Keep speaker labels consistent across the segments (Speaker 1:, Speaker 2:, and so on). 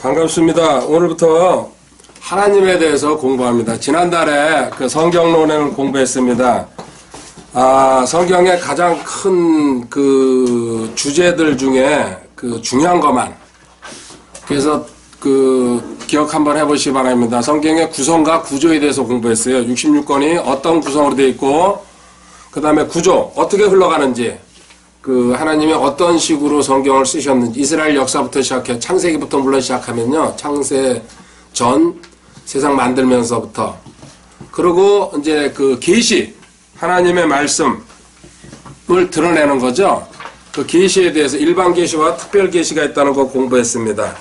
Speaker 1: 반갑습니다. 오늘부터 하나님에 대해서 공부합니다. 지난달에 그 성경론을 공부했습니다. 성경의 가장 큰 그 주제들 중에 그 중요한 것만. 그래서 그 기억 한번 해보시기 바랍니다. 성경의 구성과 구조에 대해서 공부했어요. 66권이 어떤 구성으로 되어 있고, 그 다음에 구조, 어떻게 흘러가는지, 그 하나님이 어떤 식으로 성경을 쓰셨는지, 이스라엘 역사부터 시작해 창세기부터 물론 시작하면요, 창세 전 세상 만들면서부터, 그리고 이제 그 계시, 하나님의 말씀을 드러내는 거죠. 그 계시에 대해서 일반 계시와 특별 계시가 있다는 거 공부했습니다.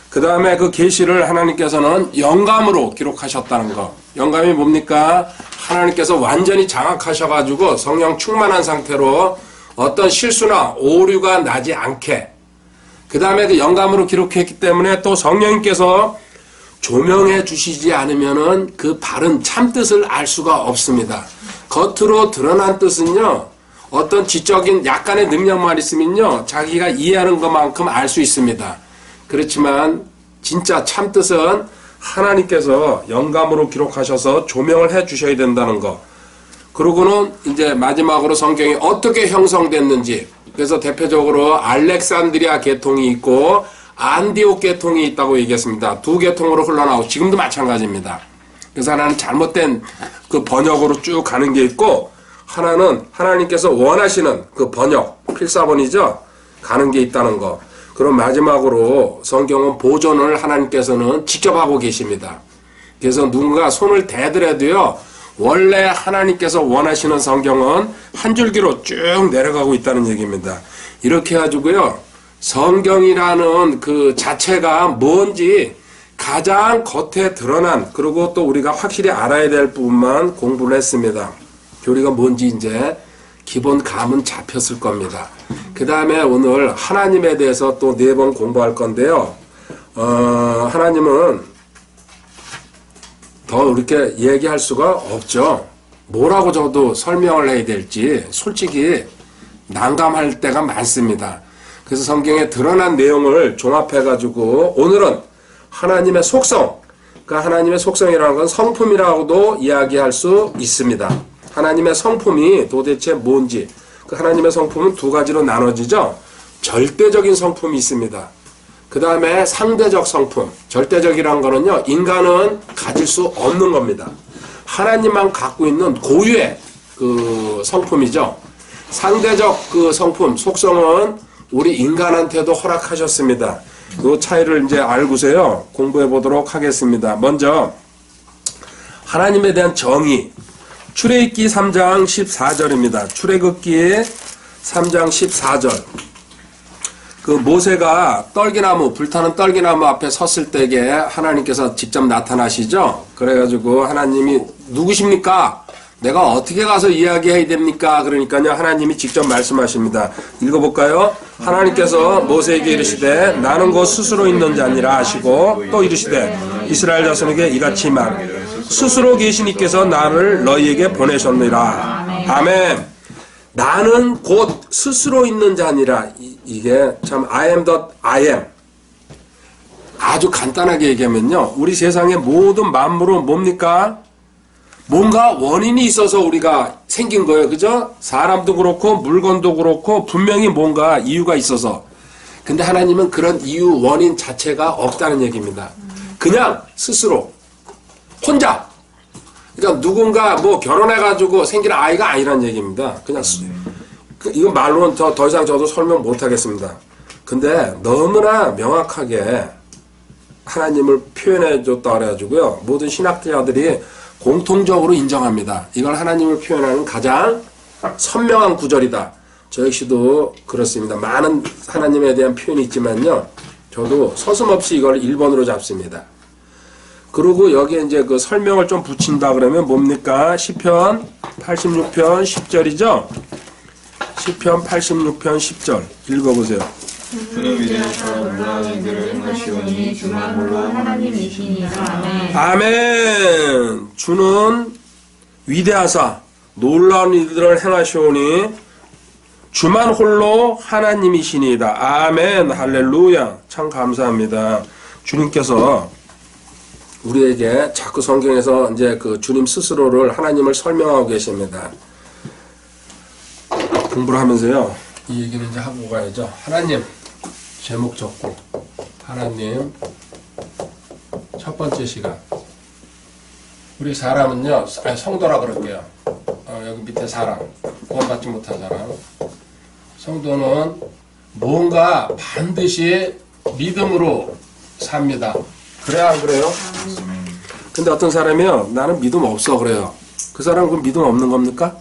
Speaker 1: 그 다음에 그 계시를 하나님께서는 영감으로 기록하셨다는 거. 영감이 뭡니까? 하나님께서 완전히 장악하셔가지고 성령 충만한 상태로 어떤 실수나 오류가 나지 않게, 그 다음에 그 영감으로 기록했기 때문에 또 성령님께서 조명해 주시지 않으면은 그 바른 참뜻을 알 수가 없습니다. 겉으로 드러난 뜻은요, 어떤 지적인 약간의 능력만 있으면요, 자기가 이해하는 것만큼 알 수 있습니다. 그렇지만 진짜 참뜻은 하나님께서 영감으로 기록하셔서 조명을 해 주셔야 된다는 거. 그러고는 이제 마지막으로 성경이 어떻게 형성됐는지, 그래서 대표적으로 알렉산드리아 계통이 있고 안디옥 계통이 있다고 얘기했습니다. 두 계통으로 흘러나오고 지금도 마찬가지입니다. 그래서 하나는 잘못된 그 번역으로 쭉 가는 게 있고, 하나는 하나님께서 원하시는 그 번역, 필사본이죠, 가는 게 있다는 거. 그럼 마지막으로 성경은 보존을 하나님께서는 직접 하고 계십니다. 그래서 누군가 손을 대더라도요, 원래 하나님께서 원하시는 성경은 한 줄기로 쭉 내려가고 있다는 얘기입니다. 이렇게 해가지고요, 성경이라는 그 자체가 뭔지 가장 겉에 드러난, 그리고 또 우리가 확실히 알아야 될 부분만 공부를 했습니다. 교리가 뭔지 이제 기본 감은 잡혔을 겁니다. 그 다음에 오늘 하나님에 대해서 또 4번 공부할 건데요. 하나님은 더 이렇게 얘기할 수가 없죠. 뭐라고 저도 설명을 해야 될지 솔직히 난감할 때가 많습니다. 그래서 성경에 드러난 내용을 종합해가지고 오늘은 하나님의 속성, 그러니까 하나님의 속성이라는 건 성품이라고도 이야기할 수 있습니다. 하나님의 성품이 도대체 뭔지, 그 하나님의 성품은 두 가지로 나눠지죠. 절대적인 성품이 있습니다. 그 다음에 상대적 성품. 절대적이라는 거는요, 인간은 가질 수 없는 겁니다. 하나님만 갖고 있는 고유의 그 성품이죠. 상대적 그 성품, 속성은 우리 인간한테도 허락하셨습니다. 그 차이를 이제 알고서요, 공부해 보도록 하겠습니다. 먼저 하나님에 대한 정의. 출애굽기 3장 14절입니다. 출애굽기 3장 14절. 그 모세가 떨기나무, 불타는 떨기나무 앞에 섰을 때에 하나님께서 직접 나타나시죠. 그래가지고 하나님이 누구십니까? 내가 어떻게 가서 이야기해야 됩니까? 그러니까요, 하나님이 직접 말씀하십니다. 읽어볼까요? 하나님께서 모세에게 이르시되 나는 곧 스스로 있는 자니라 하시고, 또 이르시되 이스라엘 자손에게 이같이 말, 스스로 계신 이께서 나를 너희에게 보내셨느니라. 아멘. 나는 곧 스스로 있는 자니라. 이게 참 I am that I am. 아주 간단하게 얘기하면요, 우리 세상의 모든 만물은 뭡니까? 뭔가 원인이 있어서 우리가 생긴 거예요. 그죠? 사람도 그렇고 물건도 그렇고 분명히 뭔가 이유가 있어서. 근데 하나님은 그런 이유, 원인 자체가 없다는 얘기입니다. 그냥 스스로 혼자. 그러니까 누군가 뭐 결혼해가지고 생긴 아이가 아니란 얘기입니다. 그냥 이건 말로는 더 이상 저도 설명 못하겠습니다. 근데 너무나 명확하게 하나님을 표현해줬다 그래가지고요, 모든 신학자들이 공통적으로 인정합니다. 이걸 하나님을 표현하는 가장 선명한 구절이다. 저 역시도 그렇습니다. 많은 하나님에 대한 표현이 있지만요, 저도 서슴없이 이걸 1번으로 잡습니다. 그리고 여기에 이제 그 설명을 좀 붙인다 그러면 뭡니까? 시편 86편 10절이죠? 시편 86편 10절 읽어보세요.
Speaker 2: 주는 위대하사 놀라운 일들을 행하시오니 주만 홀로 하나님이시니라.
Speaker 1: 아멘. 주는 위대하사 놀라운 일들을 행하시오니 주만 홀로 하나님이시니이다. 아멘. 할렐루야. 참 감사합니다. 주님께서 우리에게 자꾸 성경에서 이제 그 주님 스스로를 하나님을 설명하고 계십니다. 공부를 하면서요. 이 얘기를 이제 하고 가야죠. 하나님 제목 적고 하나님 첫 번째 시간 우리 사람은요 성도라 그럴게요. 여기 밑에 사람 구원받지 못한 사람 성도는 뭔가 반드시 믿음으로 삽니다. 그래야 안 그래요? 근데 어떤 사람이요 나는 믿음 없어 그래요. 그 사람은 그럼 믿음 없는 겁니까?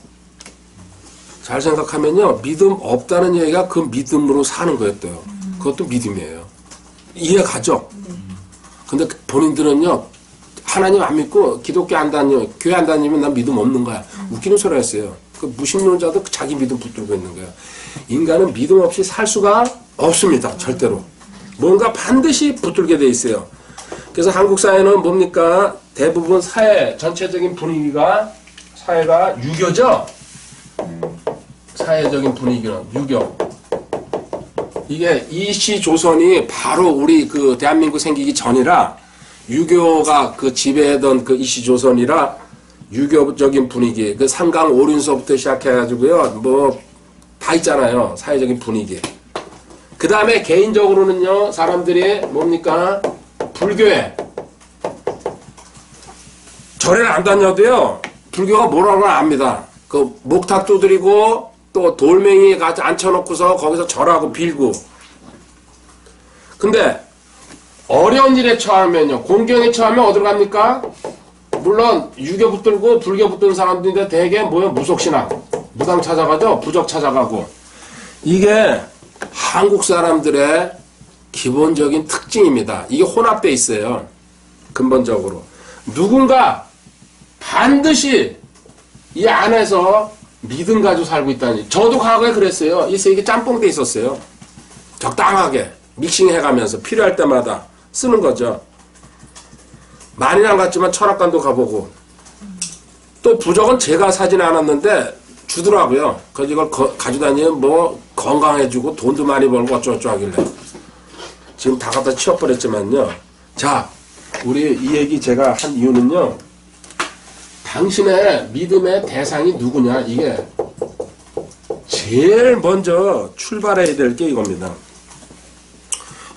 Speaker 1: 잘 생각하면요 믿음 없다는 얘기가 그 믿음으로 사는 거였대요. 그것도 믿음이에요. 이해 가죠? 근데 본인들은요 하나님 안 믿고 기독교 안 다녀 교회 안 다니면 난 믿음 없는 거야. 웃기는 소리 했어요. 그 무신론자도 자기 믿음 붙들고 있는 거예요. 인간은 믿음 없이 살 수가 없습니다. 절대로. 뭔가 반드시 붙들게 돼 있어요. 그래서 한국 사회는 뭡니까? 대부분 사회 전체적인 분위기가 사회가 유교죠. 사회적인 분위기는 유교. 이게 이시 조선이 바로 우리 그 대한민국 생기기 전이라 유교가 그 지배하던 그 이시 조선이라 유교적인 분위기 그 삼강 오륜서부터 시작해가지고요 뭐 다 있잖아요. 사회적인 분위기. 그 다음에 개인적으로는요 사람들이 뭡니까? 불교에 절에는 안 다녀도요 불교가 뭐라는 걸 압니다. 그 목탁 두드리고 또 돌멩이 같이 앉혀놓고서 거기서 절하고 빌고. 근데 어려운 일에 처하면요 공경에 처하면 어디로 갑니까? 물론 유교 붙들고 불교 붙드는 사람들인데 대개 뭐야 무속신앙 무당 찾아가죠. 부적 찾아가고. 이게 한국 사람들의 기본적인 특징입니다. 이게 혼합되어 있어요. 근본적으로. 누군가 반드시 이 안에서 믿음 가지고 살고 있다니. 저도 과거에 그랬어요. 이 세계 짬뽕돼 있었어요. 적당하게 믹싱해가면서 필요할 때마다 쓰는 거죠. 많이는 안 갔지만 철학관도 가보고. 또 부적은 제가 사진 않았는데 주더라고요. 그래서 이걸 가지고 다니면 뭐 건강해지고 돈도 많이 벌고 어쩌고저쩌고 하길래. 지금 다 갖다 치워버렸지만요. 자, 우리 이 얘기 제가 한 이유는요. 당신의 믿음의 대상이 누구냐. 이게 제일 먼저 출발해야 될 게 이겁니다.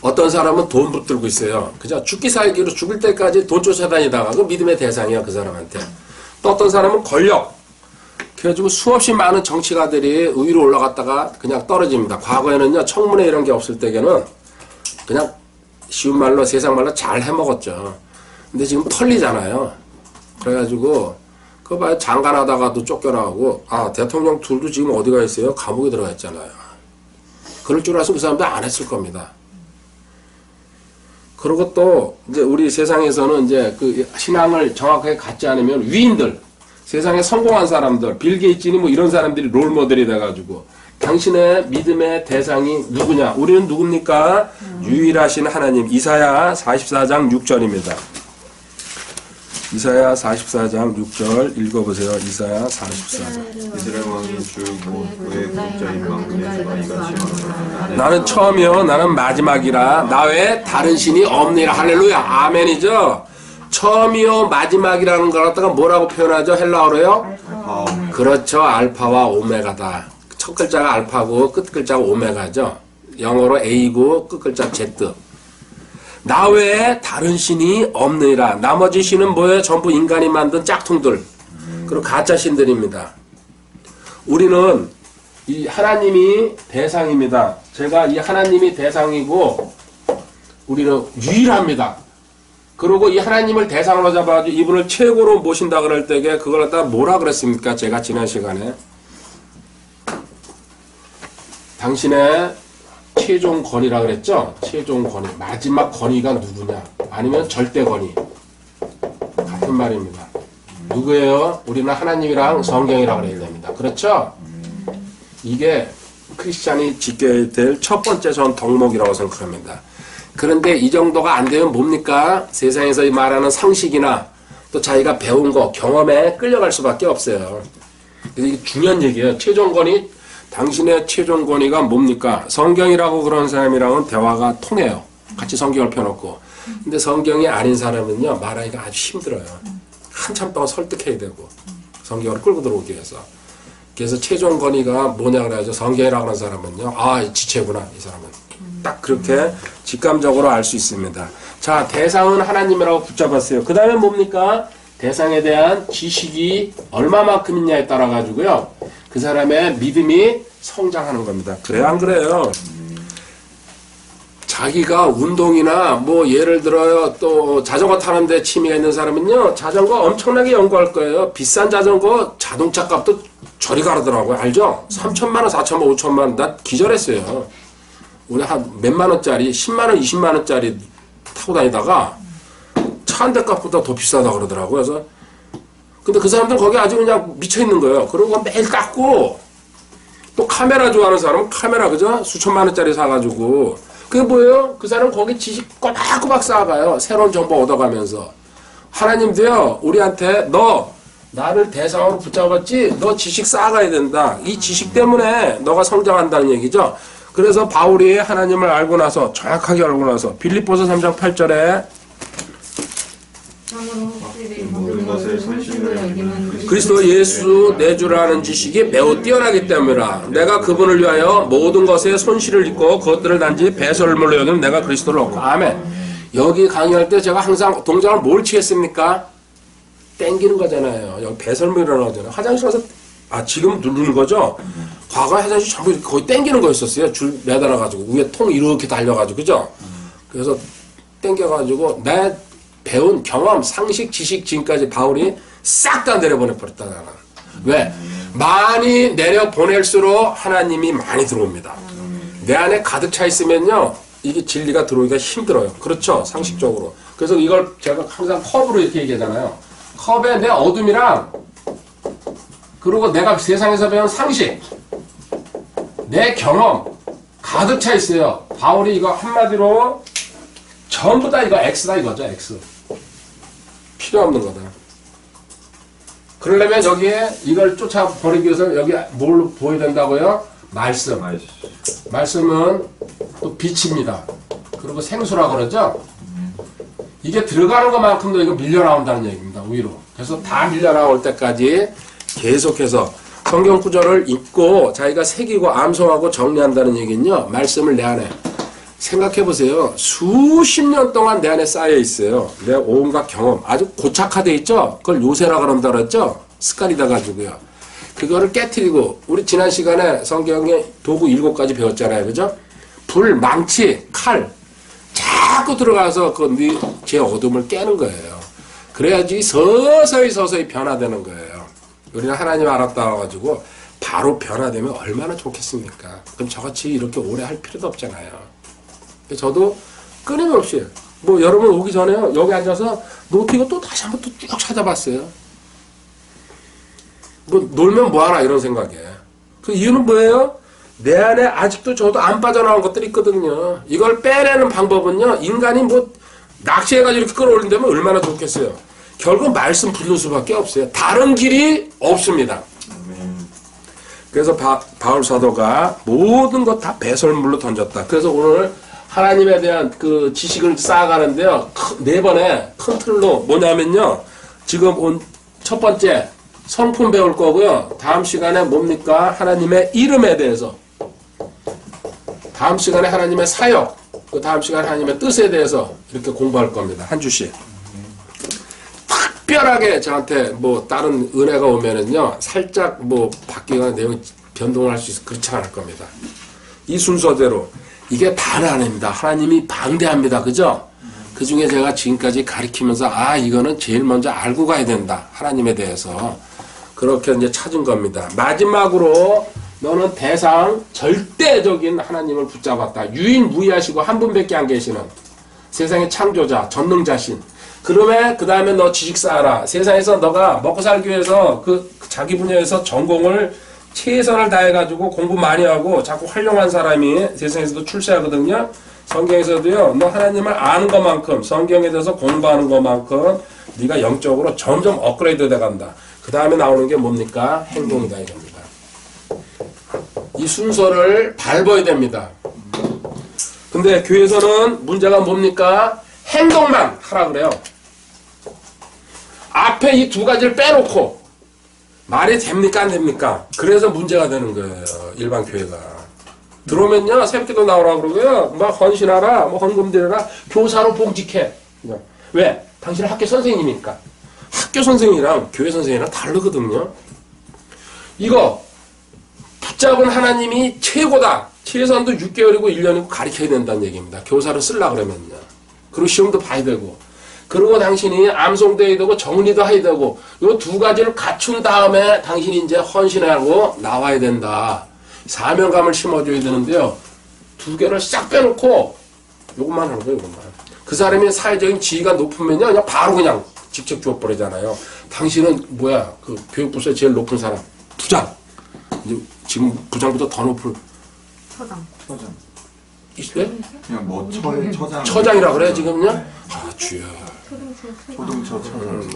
Speaker 1: 어떤 사람은 돈 붙들고 있어요. 그죠? 죽기 살기로 죽을 때까지 돈 쫓아다니다가 그 믿음의 대상이야. 그 사람한테. 또 어떤 사람은 권력. 그래가지고 수없이 많은 정치가들이 위로 올라갔다가 그냥 떨어집니다. 과거에는요. 청문회 이런 게 없을 때에는 그냥 쉬운 말로 세상 말로 잘 해먹었죠. 근데 지금 털리잖아요. 그래가지고 그거 봐요. 장관하다가도 쫓겨나고 대통령 둘도 지금 어디가 있어요? 감옥에 들어가 있잖아요. 그럴 줄 알았으면 그 사람도 안 했을 겁니다. 그리고 또 이제 우리 세상에서는 이제 그 신앙을 정확하게 갖지 않으면 위인들 세상에 성공한 사람들 빌 게이츠니 뭐 이런 사람들이 롤모델이 돼가지고 당신의 믿음의 대상이 누구냐? 우리는 누굽니까? 유일하신 하나님. 이사야 44장 6절입니다. 이사야 44장 6절 읽어보세요. 이사야 44장.
Speaker 2: 이스라엘 왕이 주고 그의 국자인 망군의 주가 이같이 말하노라.
Speaker 1: 나는 처음이요 나는 마지막이라 나 외에 다른 신이 없느니라. 할렐루야. 아멘이죠. 처음이요 마지막이라는 걸 갖다가 뭐라고 표현하죠? 헬라어로요? 그렇죠. 알파와 오메가다. 첫 글자가 알파고 끝 글자가 오메가죠. 영어로 A고 끝 글자 Z. 나 외에 다른 신이 없느니라. 나머지 신은 뭐예요? 전부 인간이 만든 짝퉁들. 그리고 가짜 신들입니다. 우리는 이 하나님이 대상입니다. 제가 이 하나님이 대상이고 우리는 유일합니다. 그리고 이 하나님을 대상으로 잡아가지고 이분을 최고로 모신다 그럴 때에 그걸 갖다 뭐라 그랬습니까? 제가 지난 시간에 당신의 최종 권위라 그랬죠? 최종 권위. 마지막 권위가 누구냐? 아니면 절대 권위. 같은 말입니다. 누구예요? 우리는 하나님이랑 성경이라고 그래야 됩니다. 그렇죠? 이게 크리스찬이 지켜야 될 첫 번째 전 덕목이라고 생각합니다. 그런데 이 정도가 안 되면 뭡니까? 세상에서 말하는 상식이나 또 자기가 배운 거, 경험에 끌려갈 수밖에 없어요. 이게 중요한 얘기예요. 최종 권위. 당신의 최종 권위가 뭡니까? 성경이라고 그런 사람이랑은 대화가 통해요. 같이 성경을 펴놓고. 근데 성경이 아닌 사람은요, 말하기가 아주 힘들어요. 한참 동안 설득해야 되고, 성경을 끌고 들어오기 위해서. 그래서 최종 건의가 뭐냐 그래야죠. 성경이라고 하는 사람은요, 아, 지체구나, 이 사람은. 딱 그렇게 직감적으로 알 수 있습니다. 자, 대상은 하나님이라고 붙잡았어요. 그 다음에 뭡니까? 대상에 대한 지식이 얼마만큼 있냐에 따라 가지고요, 그 사람의 믿음이 성장하는 겁니다. 그래요, 안 그래요? 자기가 운동이나 뭐 예를 들어요, 또 자전거 타는데 취미가 있는 사람은요, 자전거 엄청나게 연구할 거예요. 비싼 자전거 자동차 값도 저리 가르더라고요. 알죠? 3천만 원, 4천만 원, 5천만 원. 나 기절했어요. 우리 한 몇만 원짜리, 10만 원, 20만 원짜리 타고 다니다가 차 한 대 값보다 더 비싸다 그러더라고요. 그래서 근데 그 사람들은 거기 아주 그냥 미쳐 있는 거예요. 그리고 매일 깎고, 또 카메라 좋아하는 사람은 카메라 그죠? 수천만 원짜리 사가지고. 그게 뭐예요? 그 사람은 거기 지식 꼬박꼬박 쌓아가요. 새로운 정보 얻어가면서. 하나님도요, 우리한테 너 나를 대상으로 붙잡았지? 너 지식 쌓아가야 된다. 이 지식 때문에 너가 성장한다는 얘기죠. 그래서 바울이 하나님을 알고 나서, 정확하게 알고 나서 빌립보서 3장 8절에
Speaker 2: 모든 것에 선심을 여기는
Speaker 1: 그리스도 예수 내 줄 아는 지식이 매우 뛰어나기 때문이라. 내가 그분을 위하여 모든 것에 손실을 입고 그것들을 단지 배설물로 여기면 내가 그리스도를 얻고. 아멘. 여기 강의할 때 제가 항상 동작을 뭘 취했습니까? 땡기는 거잖아요. 여기 배설물이라고 하잖아요. 화장실 가서, 아, 지금 누르는 거죠? 과거에 화장실 전부 거의 땡기는 거였었어요. 줄 매달아가지고. 위에 통 이렇게 달려가지고. 그죠? 그래서 땡겨가지고 내 배운 경험, 상식, 지식, 지금까지 바울이 싹 다 내려보내버렸다, 나는. 왜? 많이 내려보낼수록 하나님이 많이 들어옵니다. 내 안에 가득 차 있으면요, 이게 진리가 들어오기가 힘들어요. 그렇죠? 상식적으로. 그래서 이걸 제가 항상 컵으로 이렇게 얘기하잖아요. 컵에 내 어둠이랑, 그리고 내가 세상에서 배운 상식, 내 경험, 가득 차 있어요. 바울이 이거 한마디로 전부 다 이거 X다 이거죠, X. 필요 없는 거다. 그러려면 여기에 이걸 쫓아버리기 위해서 여기 뭘로 보여야 된다고요? 말씀. 말씀은 또 빛입니다. 그리고 생수라 그러죠? 이게 들어가는 것만큼도 이거 밀려나온다는 얘기입니다, 위로. 그래서 다 밀려나올 때까지 계속해서 성경 구절을 읽고 자기가 새기고 암송하고 정리한다는 얘기는요, 말씀을 내 안에 생각해 보세요. 수십 년 동안 내 안에 쌓여 있어요. 내 온갖 경험. 아주 고착화되어 있죠? 그걸 요새라 그런다 그랬죠? 습관이 돼가지고요. 그거를 깨트리고, 우리 지난 시간에 성경의 도구 7가지 배웠잖아요. 그죠? 불, 망치, 칼. 자꾸 들어가서 제 어둠을 깨는 거예요. 그래야지 서서히 변화되는 거예요. 우리는 하나님 알았다 가지고 바로 변화되면 얼마나 좋겠습니까? 그럼 저같이 이렇게 오래 할 필요도 없잖아요. 저도 끊임없이, 뭐 여러분 오기 전에요, 여기 앉아서 노트이고 또 다시 한번 또 쭉 찾아봤어요. 뭐 놀면 뭐하나 이런 생각에. 그 이유는 뭐예요? 내 안에 아직도 저도 안 빠져나온 것들이 있거든요. 이걸 빼내는 방법은요, 인간이 뭐 낚시해가지고 이렇게 끌어올린다면 얼마나 좋겠어요. 결국 말씀 붙는 수밖에 없어요. 다른 길이 없습니다. 그래서 바울 사도가 모든 것 다 배설물로 던졌다. 그래서 오늘 하나님에 대한 그 지식을 쌓아가는데요, 4번의 큰 틀로 뭐냐면요, 지금 온 첫 번째 성품 배울 거고요, 다음 시간에 뭡니까? 하나님의 이름에 대해서, 다음 시간에 하나님의 사역, 그 다음 시간에 하나님의 뜻에 대해서 이렇게 공부할 겁니다. 한 주씩. 특별하게 저한테 뭐 다른 은혜가 오면은요, 살짝 뭐 바뀌거나 내용이 변동을 할 수 있어. 그렇지 않을 겁니다. 이 순서대로. 이게 다는 아닙니다. 하나님이 방대합니다. 그죠? 그 중에 제가 지금까지 가르치면서, 아, 이거는 제일 먼저 알고 가야 된다. 하나님에 대해서. 그렇게 이제 찾은 겁니다. 마지막으로, 너는 대상, 절대적인 하나님을 붙잡았다. 유일무이하시고 한 분밖에 안 계시는 세상의 창조자, 전능자신. 그러면 그 다음에 너 지식 쌓아라. 세상에서 너가 먹고 살기 위해서 그 자기 분야에서 전공을 최선을 다해가지고 공부 많이 하고 자꾸 훌륭한 사람이 세상에서도 출세하거든요. 성경에서도요, 너 하나님을 아는 것만큼, 성경에 대해서 공부하는 것만큼 네가 영적으로 점점 업그레이드 돼간다. 그 다음에 나오는 게 뭡니까? 행동이다 이겁니다. 이 순서를 밟아야 됩니다. 근데 교회에서는 문제가 뭡니까? 행동만 하라 그래요. 앞에 이 두 가지를 빼놓고 말이 됩니까 안 됩니까? 그래서 문제가 되는 거예요. 일반 교회가. 들어오면요 새벽기도 나오라 그러고요. 막 헌신하라, 뭐 헌금 드려라, 교사로 봉직해. 왜? 당신은 학교 선생님이니까. 학교 선생이랑 교회 선생이랑 다르거든요. 이거 붙잡은 하나님이 최고다. 최소한도 6개월이고 1년이고 가르쳐야 된다는 얘기입니다. 교사로 쓰려고 그러면요. 그리고 시험도 봐야 되고. 그리고 당신이 암송돼야 되고 정리도 해야 되고 이 두 가지를 갖춘 다음에 당신이 이제 헌신하고 나와야 된다. 사명감을 심어줘야 되는데요. 두 개를 싹 빼놓고 요것만 하는 거예요. 요것만. 그 사람이 사회적인 지위가 높으면요. 그냥 바로 그냥 직접 주어버리잖아요. 당신은 뭐야? 그 교육부서에 제일 높은 사람. 부장. 이제 지금 부장보다 더 높을.
Speaker 3: 처장.
Speaker 1: 있어요?
Speaker 2: 그냥 뭐 처장.
Speaker 1: 처장이라 그래 지금요?
Speaker 2: 네.
Speaker 1: 아 주여.
Speaker 2: 초등처 처장.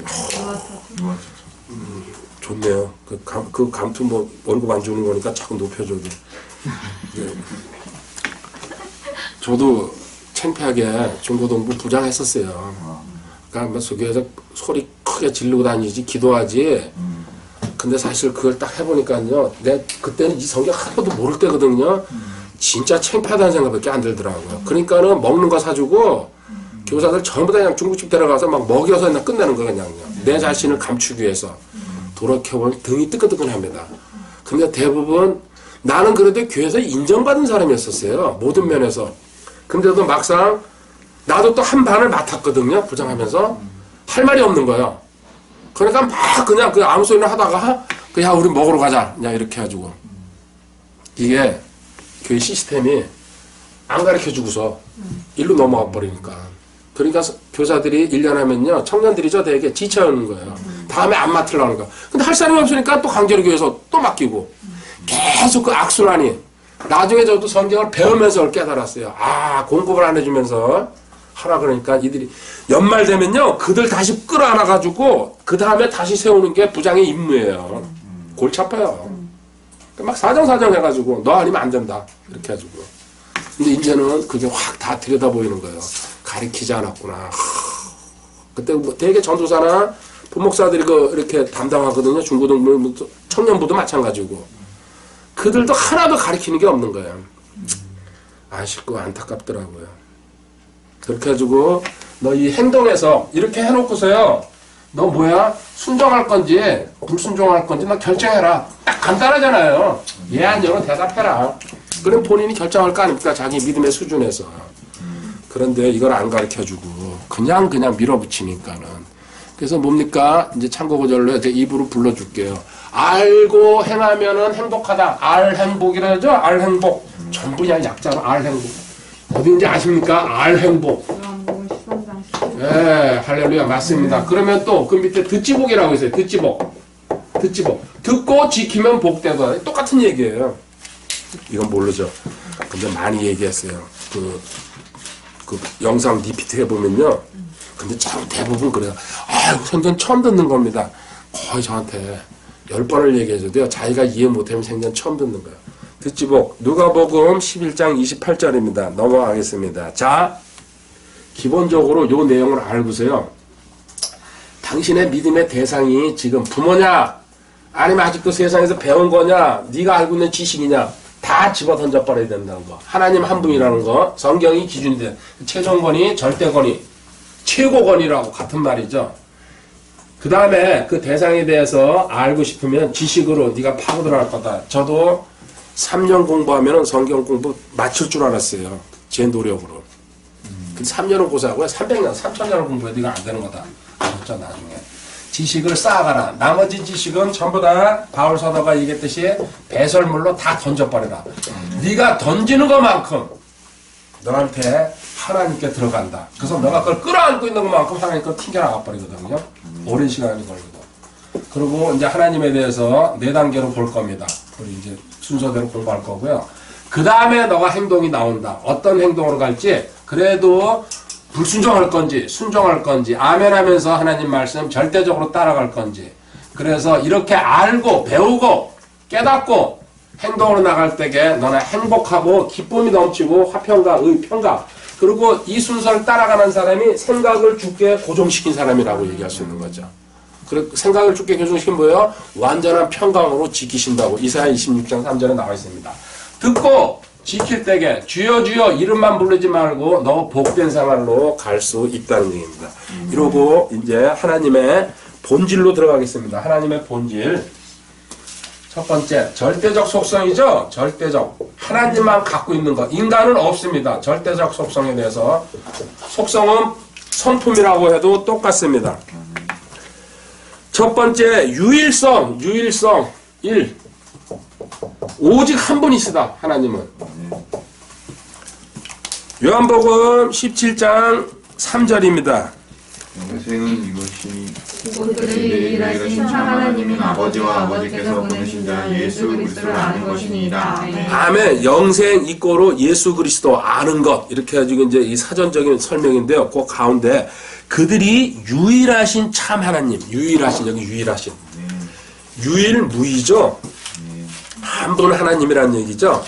Speaker 1: 좋네요. 그 감투 뭐 월급 안 주는 거니까 자꾸 높여줘도. 네. 저도 창피하게 중고등부 부장 했었어요. 그러니까 뭐 속에서 소리 크게 지르고 다니지 기도하지. 근데 사실 그걸 딱 해보니까요. 내가 그때는 이 성경 하나도 모를 때거든요. 진짜 창피하다는 생각밖에 안 들더라고요. 그러니까는 먹는 거 사주고 교사들 전부 다 그냥 중국집 데려가서 막 먹여서 그냥 끝내는 거 그냥요. 내 자신을 감추기 위해서. 돌아켜보면 등이 뜨끈뜨끈합니다. 근데 대부분 나는 그래도 교회에서 인정받은 사람이었었어요. 모든 면에서. 근데도 막상 나도 또 한 반을 맡았거든요. 부장하면서. 할 말이 없는 거예요. 그러니까 막 그냥 그 아무 소리나 하다가 야 우리 먹으러 가자. 그냥 이렇게 해가지고. 이게 교회 시스템이 안 가르쳐주고서 일로 넘어가 버리니까. 그러니까 교사들이 1년 하면요. 청년들이죠. 되게 지쳐오는 거예요. 다음에 안 맡으려는 거. 근데 할 사람이 없으니까 또 강제로 교회에서 또 맡기고. 계속 그 악순환이. 나중에 저도 성경을 배우면서 그걸 깨달았어요. 아, 공급을 안 해주면서 하라 그러니까 이들이 연말 되면요. 그들 다시 끌어안아가지고 그 다음에 다시 세우는 게 부장의 임무예요. 골치 아파요. 막 사정사정 해가지고 너 아니면 안 된다. 이렇게 해가지고. 근데 이제는 그게 확 다 들여다보이는 거예요. 가리키지 않았구나. 그때 뭐 되게 전도사나 부목사들이 이렇게 담당하거든요. 중고등부, 청년부도 마찬가지고. 그들도 하나도 가리키는 게 없는 거예요. 아쉽고 안타깝더라고요. 그렇게 해가지고 너 이 행동에서 이렇게 해놓고서요. 너 뭐야? 순종할 건지 불순종할 건지 너 결정해라. 딱 간단하잖아요. 예 아니요는 대답해라. 그럼 본인이 결정할 거 아닙니까? 자기 믿음의 수준에서. 그런데 이걸 안 가르쳐주고 그냥 밀어붙이니까는. 그래서 뭡니까? 이제 참고구절로 이제 입으로 불러줄게요. 알고 행하면은 행복하다. 알행복이라 하죠? 알행복. 전부 그냥 약자로 알행복. 어딘지 아십니까? 알행복.
Speaker 3: 요한복음 13장 10절.
Speaker 1: 예, 할렐루야. 맞습니다. 그러면 또 그 밑에 듣지복이라고 있어요. 듣지복. 듣고 지키면 복되다. 똑같은 얘기예요. 이건 모르죠. 근데 많이 얘기했어요. 그 영상 리피트 해보면요. 근데 참 대부분 그래요. 아유, 생전 처음 듣는 겁니다. 거의 저한테 10번을 얘기해줘도요. 자기가 이해 못하면 생전 처음 듣는 거예요. 듣지복, 누가복음 11장 28절입니다. 넘어가겠습니다. 자, 기본적으로 요 내용을 알고서요. 당신의 믿음의 대상이 지금 부모냐, 아니면 아직도 세상에서 배운 거냐, 네가 알고 있는 지식이냐, 다 집어 던져버려야 된다는 거. 하나님 한 분이라는 거. 성경이 기준돼. 최종권위, 절대권위, 최고권위라고 같은 말이죠. 그 다음에 그 대상에 대해서 알고 싶으면 지식으로 네가 파고 들어갈 거다. 저도 3년 공부하면 성경 공부 맞출 줄 알았어요. 제 노력으로. 근데 3년을 고사하고요. 300년, 3000년을 공부해도 이거 안 되는 거다. 알았죠, 나중에. 지식을 쌓아가라. 나머지 지식은 전부 다 바울 사도가 얘기했듯이 배설물로 다 던져버려라. 네가 던지는 것만큼 너한테 하나님께 들어간다. 그래서 너가 그걸 끌어안고 있는 것만큼 하나님 걸 튕겨나가 버리거든요. 오랜 시간이 걸리고. 그리고 이제 하나님에 대해서 4단계로 볼 겁니다. 우리 이제 순서대로 공부할 거고요. 그 다음에 너가 행동이 나온다. 어떤 행동으로 갈지, 그래도 불순종할 건지 순종할 건지 아멘 하면서 하나님 말씀 절대적으로 따라갈 건지. 그래서 이렇게 알고 배우고 깨닫고 행동으로 나갈 때에 너는 행복하고 기쁨이 넘치고 화평과 의평가 그리고 이 순서를 따라가는 사람이 생각을 죽게 고정시킨 사람이라고 얘기할 수 있는 거죠. 생각을 죽게 고정시킨 뭐예요? 완전한 평강으로 지키신다고 이사야 26장 3절에 나와 있습니다. 듣고 지킬 때에 주여 주여 이름만 부르지 말고 너 복된 생활로 갈 수 있다는 얘기입니다. 이러고 이제 하나님의 본질로 들어가겠습니다. 하나님의 본질. 첫 번째, 절대적 속성이죠. 절대적. 하나님만 갖고 있는 것. 인간은 없습니다. 절대적 속성에 대해서. 속성은 성품이라고 해도 똑같습니다. 첫 번째, 유일성. 1. 오직 한 분이시다. 하나님은. 요한복음 17장 3절입니다.
Speaker 2: 영생은 이것이
Speaker 4: 그들을 유일하신 하나님인 아버지와 아버지께서 보내신 자 예수 그리스도를 아는 것이니이다.
Speaker 1: 아멘. 영생 이꼬로 예수 그리스도 아는 것. 이렇게 해가지고 이제 이 사전적인 설명인데요. 그 가운데 그들이 유일하신 참 하나님. 유일하신, 여기 유일하신. 유일무이죠. 한 분 하나님이라는 얘기죠.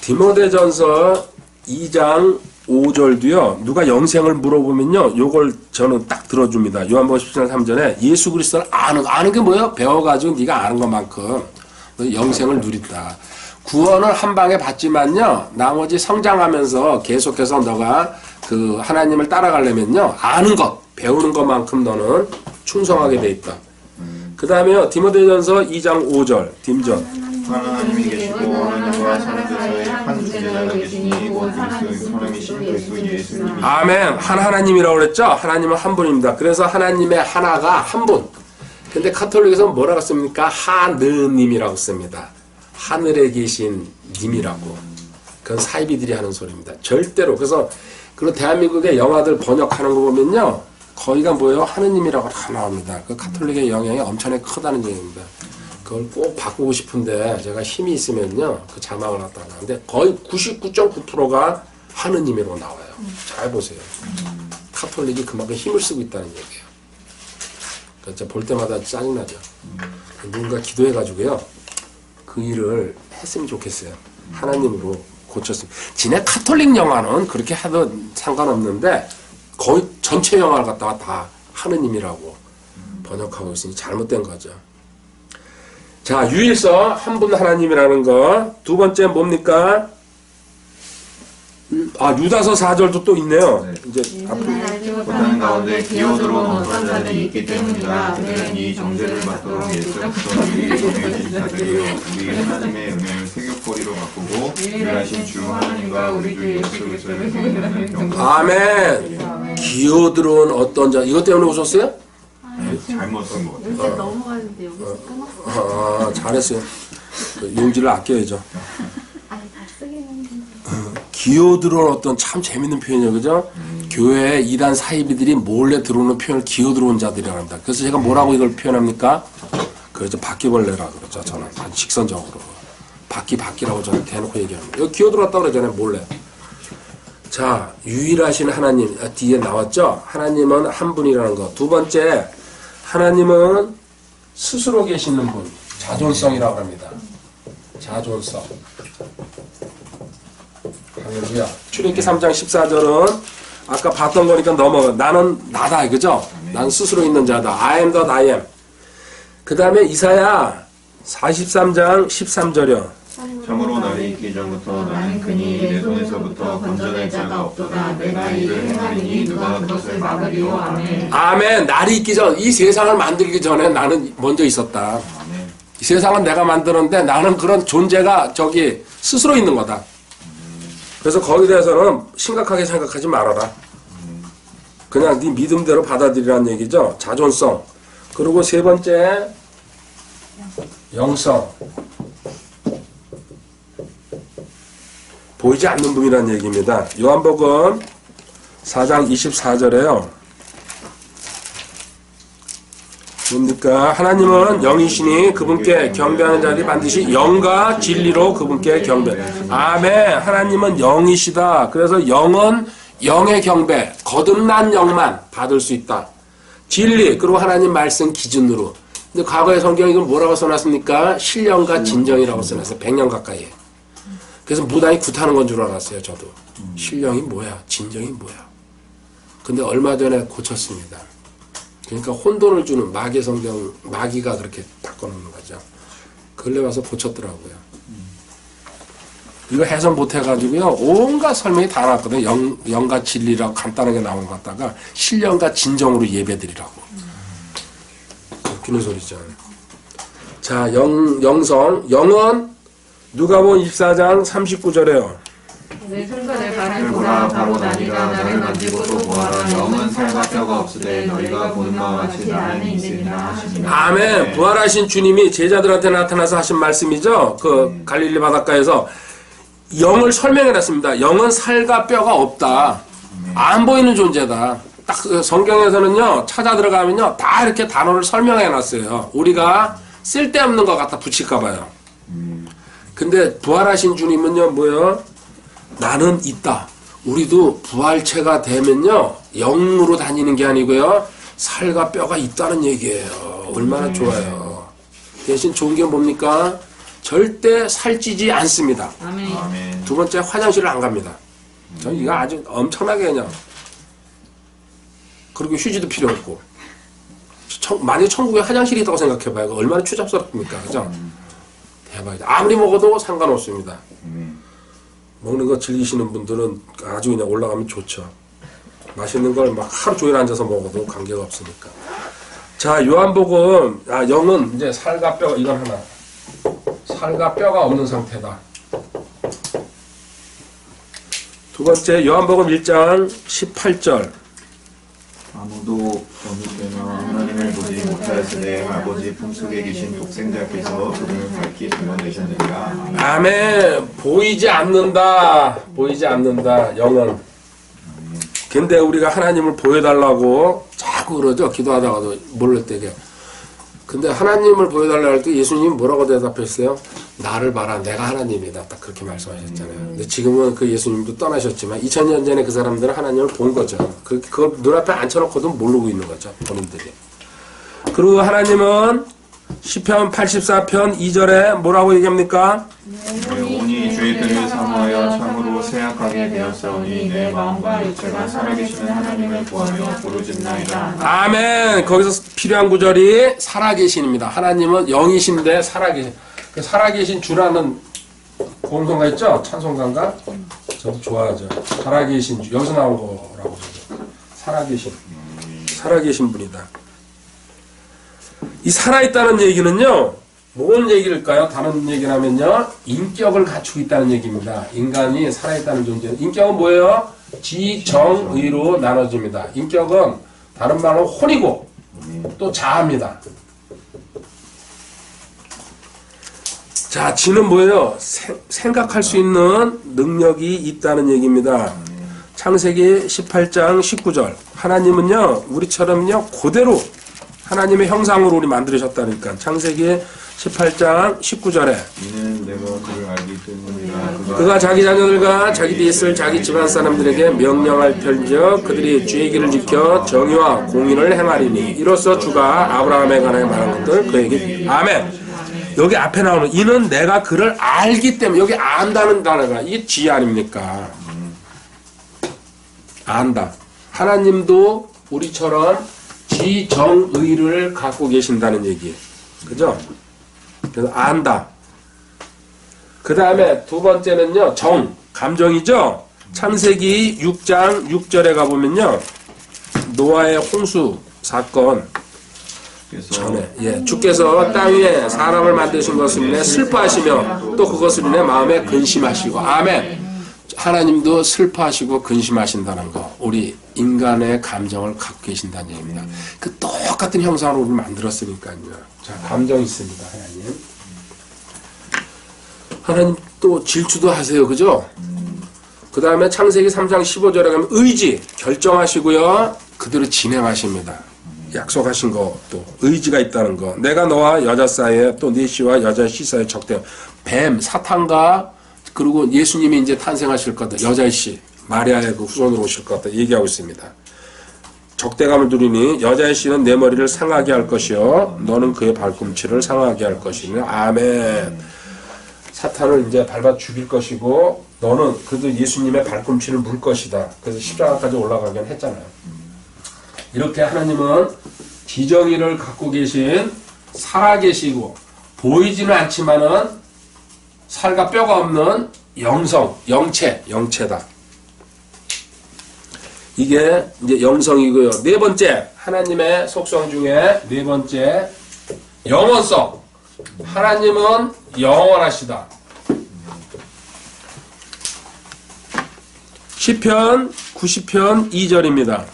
Speaker 1: 디모데전서 2장 5절도요. 누가 영생을 물어보면요. 요걸 저는 딱 들어줍니다. 요한복음 17장 3절에 예수 그리스도를 아는 게 뭐예요? 배워가지고 네가 아는 것만큼 영생을 누린다. 구원을 한 방에 받지만요. 나머지 성장하면서 계속해서 너가 그 하나님을 따라가려면요. 아는 것, 배우는 것만큼 너는 충성하게 돼 있다. 그 다음에요. 디모데전서 2장 5절 딤전.
Speaker 2: 하나님이 계시고 하나님과 사람 사이에 한 존재자가 계시니 곧 사람이신 그리스도 예수님.
Speaker 1: 아멘. 한 하나님이라고 그랬죠? 하나님은 한 분입니다. 그래서 하나님의 하나가 한 분. 근데 카톨릭에서는 뭐라고 씁니까? 하느님이라고 씁니다. 하늘에 계신 님이라고. 그건 사이비들이 하는 소리입니다. 절대로. 그래서 그리고 대한민국의 영화들 번역하는 거 보면요. 거기가 뭐예요? 하느님이라고 다 나옵니다. 그 카톨릭의 영향이 엄청나게 크다는 얘기입니다. 그걸 꼭 바꾸고 싶은데 제가 힘이 있으면요. 그 자막을 갖다가 하는데 거의 99.9%가 하느님이라고 나와요. 잘 보세요. 카톨릭이 그만큼 힘을 쓰고 있다는 얘기예요. 그러니까 볼 때마다 짜증나죠. 누군가 기도해가지고요. 그 일을 했으면 좋겠어요. 하나님으로 고쳤으면. 지네 카톨릭 영화는 그렇게 해도 상관없는데 거의 전체 영화를 갖다가 다 하느님이라고 번역하고 있으니 잘못된 거죠. 자, 유일성, 한 분 하나님이라는 거. 두 번째 뭡니까? 유다서 4절도 또 있네요. 이제 앞으로.
Speaker 2: 고난 가운데 기어들어온 어떤 자들이 있기 때문이다. 그들은 이 정죄를 받도록 예수 그리스도 유일하신 자들이요 우리 하나님의 은혜를 세격거리로 바꾸고 유일하신 주 하나님과 우리 주 예수 그리스도를 경외하는 경고.
Speaker 1: 아멘. 기어들어온 어떤 자. 이것 때문에 오셨어요?
Speaker 2: 잘못 쓴 것 같아요.
Speaker 3: 이제 넘어가는데 여기서 끊었어.
Speaker 1: 잘했어요. 용지를 아껴야죠.
Speaker 3: 아니 다 쓰기는
Speaker 1: 기어들어온 어떤 참 재밌는 표현이에요. 그죠? 교회에 이단 사이비들이 몰래 들어오는 표현을 기어들어온 자들이라고 합니다. 그래서 제가 뭐라고 이걸 표현합니까? 그래서 바퀴벌레라 그러죠. 저는 아주 직선적으로. 바퀴라고 저는 대놓고 얘기합니다. 여기 기어들어왔다고 그러잖아요. 몰래. 자, 유일하신 하나님. 뒤에 나왔죠? 하나님은 한 분이라는 거. 두 번째, 하나님은 스스로 계시는 분. 자존성이라고 합니다. 자존성. 할렐루야. 출애굽기 3장 14절은 아까 봤던 거니까 넘어가. 나는 나다. 그죠? 나는 스스로 있는 자다. I am that I am. 그 다음에 이사야 43장 13절이요.
Speaker 2: 참으로 나를 있기 전부터 나는 그니 내 손에서부터 건져낼 자가 없도다. 내가 이를 행하리니 누가 그것을 막으리요. 아멘.
Speaker 1: 아멘. 날이 있기 전, 이 세상을 만들기 전에 나는 먼저 있었다. 이 세상은 내가 만드는데 나는 그런 존재가 저기 스스로 있는 거다. 그래서 거기에 대해서는 심각하게 생각하지 말아라. 그냥 네 믿음대로 받아들이라는 얘기죠. 자존성. 그리고 세 번째, 영성. 보이지 않는 분이라는 얘기입니다. 요한복음 4장 24절에요. 뭡니까? 하나님은 영이시니 그분께 경배하는 자들이 반드시 영과 진리로 그분께 경배. 아멘. 하나님은 영이시다. 그래서 영은 영의 경배, 거듭난 영만 받을 수 있다. 진리, 그리고 하나님 말씀 기준으로 근데 과거의 성경에 이걸 뭐라고 써놨습니까? 신령과 진정이라고 써놨어요. 100년 가까이. 그래서 무당이 굿하는 건 줄 알았어요, 저도. 신령이 뭐야? 진정이 뭐야? 근데 얼마 전에 고쳤습니다. 그러니까 혼돈을 주는 마귀 성경, 마귀가 그렇게 바꿔놓는 거죠. 근래 와서 고쳤더라고요. 이거 해석 못해가지고요, 온갖 설명이 다 나왔거든요. 영과 진리라고 간단하게 나온 것 같다가, 신령과 진정으로 예배드리라고. 웃기는 소리죠. 자, 영성. 영은 누가복음 24장 39절에요.
Speaker 4: 내 손과 내 발을
Speaker 2: 를 보라 바로 나니가 나를 만지고 또 보아라 영은 살과 뼈가 없으되 너희가 보는 바와 같이 나 안에 있으리라 하시니라.
Speaker 1: 아멘. 부활하신 주님이 제자들한테 나타나서 하신 말씀이죠. 그 갈릴리 바닷가에서 영을 설명해놨습니다. 영은 살과 뼈가 없다. 안 보이는 존재다. 딱 성경에서는요, 찾아 들어가면요, 다 이렇게 단어를 설명해놨어요. 우리가 쓸데없는 것 갖다 붙일까봐요. 근데 부활하신 주님은요, 뭐요? 나는 있다. 우리도 부활체가 되면요, 영으로 다니는 게 아니고요, 살과 뼈가 있다는 얘기예요. 얼마나 좋아요. 대신 좋은 게 뭡니까? 절대 살찌지 않습니다.
Speaker 4: 아멘.
Speaker 2: 아멘.
Speaker 1: 두 번째, 화장실을 안 갑니다. 저는 이거 아주 엄청나게 그냥. 그리고 휴지도 필요 없고. 만약에 천국에 화장실이 있다고 생각해봐요. 얼마나 추잡스럽습니까? 그죠? 대박이다. 아무리 먹어도 상관없습니다. 먹는 거 즐기시는 분들은 아주 그냥 올라가면 좋죠. 맛있는 걸 막 하루 종일 앉아서 먹어도 관계가 없으니까. 자, 요한복음, 영은 이제 살과 뼈, 이건 하나. 살과 뼈가 없는 상태다. 두 번째, 요한복음 1장 18절.
Speaker 2: 아무도 어느 때나 하나님을 보지 못하였으되 아버지 품속에 계신 독생자께서 그분을 밝히 드러내셨느니라.
Speaker 1: 아멘. 보이지 않는다. 보이지 않는다. 영은. 근데 우리가 하나님을 보여달라고 자꾸 그러죠. 기도하다가도 모를 때게. 근데 하나님을 보여달라고 할 때 예수님이 뭐라고 대답했어요? 나를 봐라. 내가 하나님이다. 딱 그렇게 말씀하셨잖아요. 근데 지금은 그 예수님도 떠나셨지만 2000년 전에 그 사람들은 하나님을 본 거죠. 그걸 눈앞에 앉혀놓고도 모르고 있는 거죠. 본인들이. 그리고 하나님은 시편 84편 2절에 뭐라고 얘기합니까?
Speaker 2: 영혼이 주의 뜻을 사모하여 참으로 세약하게 되었사오니 내 마음과 육체가 살아계시는 하나님을 구하며 부르짖나이다.
Speaker 1: 아멘. 거기서 필요한 구절이 살아계신입니다. 하나님은 영이신데 살아계신. 그 살아계신 주라는 공성가 있죠? 찬송가인가? 저도 좋아하죠. 살아계신 주. 여기서 나온 거라고 그러죠. 살아계신. 살아계신 분이다. 이 살아있다는 얘기는요, 뭔 얘기일까요? 다른 얘기를 하면요, 인격을 갖추고 있다는 얘기입니다. 인간이 살아있다는 존재. 인격은 뭐예요? 지정의로 나눠집니다. 인격은 다른 말로 혼이고 또 자아입니다. 자, 지는 뭐예요? 생각할 수 있는 능력이 있다는 얘기입니다. 창세기 18장 19절. 하나님은요, 우리처럼요, 그대로 하나님의 형상으로 우리 만들으셨다니까. 창세기 18장 19절에
Speaker 2: 이는 내가 그를 알기 때문이라.
Speaker 1: 그가 자기 자녀들과 자기 뒤에 있을 자기 집안 사람들에게 명령할 편지어 그들이 주의 길을 지켜 정의와 공의를 행하리니 이로써 주가 아브라함에 관하여 말한 것들 그에게 아멘. 여기 앞에 나오는 이는 내가 그를 알기 때문에 여기 안다는 단어가 이게 지혜 아닙니까? 안다. 하나님도 우리처럼 지정의를 갖고 계신다는 얘기예요. 그죠? 그래서 안다. 그 다음에 두 번째는요, 감정이죠? 창세기 6장 6절에 가보면요, 노아의 홍수 사건 전에, 주께서 땅 위에 사람을 만드신 것을 인해 슬퍼하시며 또 그것을 인해 마음에 근심하시고, 아멘. 하나님도 슬퍼하시고 근심하신다는 거. 우리 인간의 감정을 갖고 계신다는 얘기입니다. 그 똑같은 형상으로 우리를 만들었으니까요. 자, 감정이 있습니다, 하나님. 하나님 또 질투도 하세요, 그죠? 그 다음에 창세기 3장 15절에 가면 의지, 결정하시고요. 그대로 진행하십니다. 약속하신 것도 의지가 있다는 거. 내가 너와 여자 사이에 또 네 씨와 여자 씨 사이에 적대. 뱀, 사탄과 그리고 예수님이 이제 탄생하실 거다. 여자의 씨, 마리아의 그 후손으로 오실 거다. 얘기하고 있습니다. 적대감을 두리니 여자의 씨는 내 머리를 상하게 할 것이요 너는 그의 발꿈치를 상하게 할 것이니 아멘. 사탄을 이제 밟아 죽일 것이고 너는 그래도 예수님의 발꿈치를 물 것이다. 그래서 십자가까지 올라가긴 했잖아요. 이렇게 하나님은 지정의를 갖고 계신 살아계시고 보이지는 않지만은 살과 뼈가 없는 영성, 영체다. 이게 이제 영성이고요. 네 번째, 하나님의 속성 중에 네 번째, 영원성. 하나님은 영원하시다. 시편 90편 2절입니다.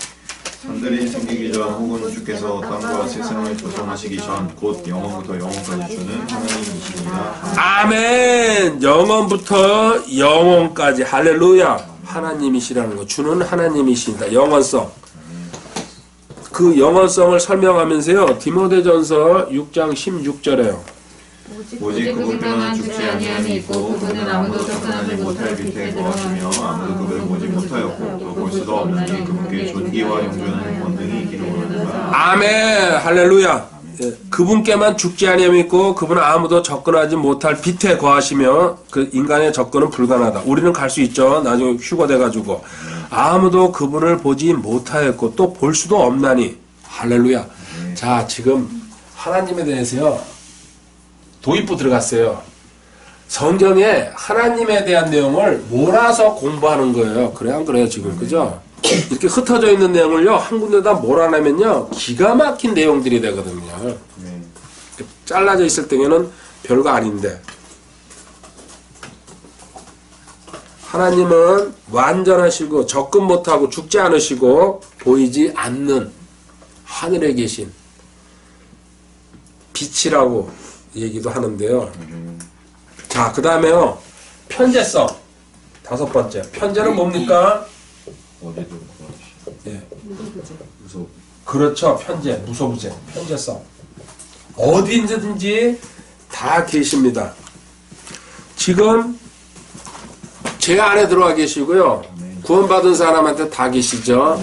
Speaker 2: 산들이 생기기 전 혹은 주께서 땅과 세상을 조성하시기 전 곧 영원부터 영원까지 주는 하나님이십니다.
Speaker 1: 아멘. 영원부터 영원까지 할렐루야. 하나님이시라는 거. 주는 하나님이십니다. 영원성. 그 영원성을 설명하면서요. 디모데전서 6장 16절에요.
Speaker 2: 오직 그분께만 죽지 아니함이 있고 그분은 아무도 접근하지 못할 빛에 거하시며 아무도 그를 보지 못하였고 또 볼 수도 없나니 그분께 존귀와 영존하는 권능이 있기로다.
Speaker 1: 아멘. 할렐루야. 예, 그분께만 죽지 아니함이 있고 그분은 아무도 접근하지 못할 빛에 거하시며 그 인간의 접근은 불가능하다. 우리는 갈 수 있죠. 나중에 휴거 돼가지고 아무도 그분을 보지 못하였고 또 볼 수도 없나니. 할렐루야. 자, 지금 하나님에 대해서요. 도입부 들어갔어요. 성경에 하나님에 대한 내용을 몰아서 공부하는 거예요. 그래 안 그래요 지금 그죠? 이렇게 흩어져 있는 내용을요 한 군데다 몰아내면요 기가 막힌 내용들이 되거든요. 잘라져 있을 때에는 별거 아닌데 하나님은 완전하시고 접근 못하고 죽지 않으시고 보이지 않는 하늘에 계신 빛이라고 얘기도 하는데요. 자, 그 다음에요. 편재성. 다섯 번째. 편재는 뭡니까?
Speaker 2: 어디도
Speaker 1: 예.
Speaker 2: 무서.
Speaker 1: 그렇죠. 편재. 무소부재. 편재성. 어디든지 다 계십니다. 지금 제 안에 들어와 계시고요. 구원받은 사람한테 다 계시죠.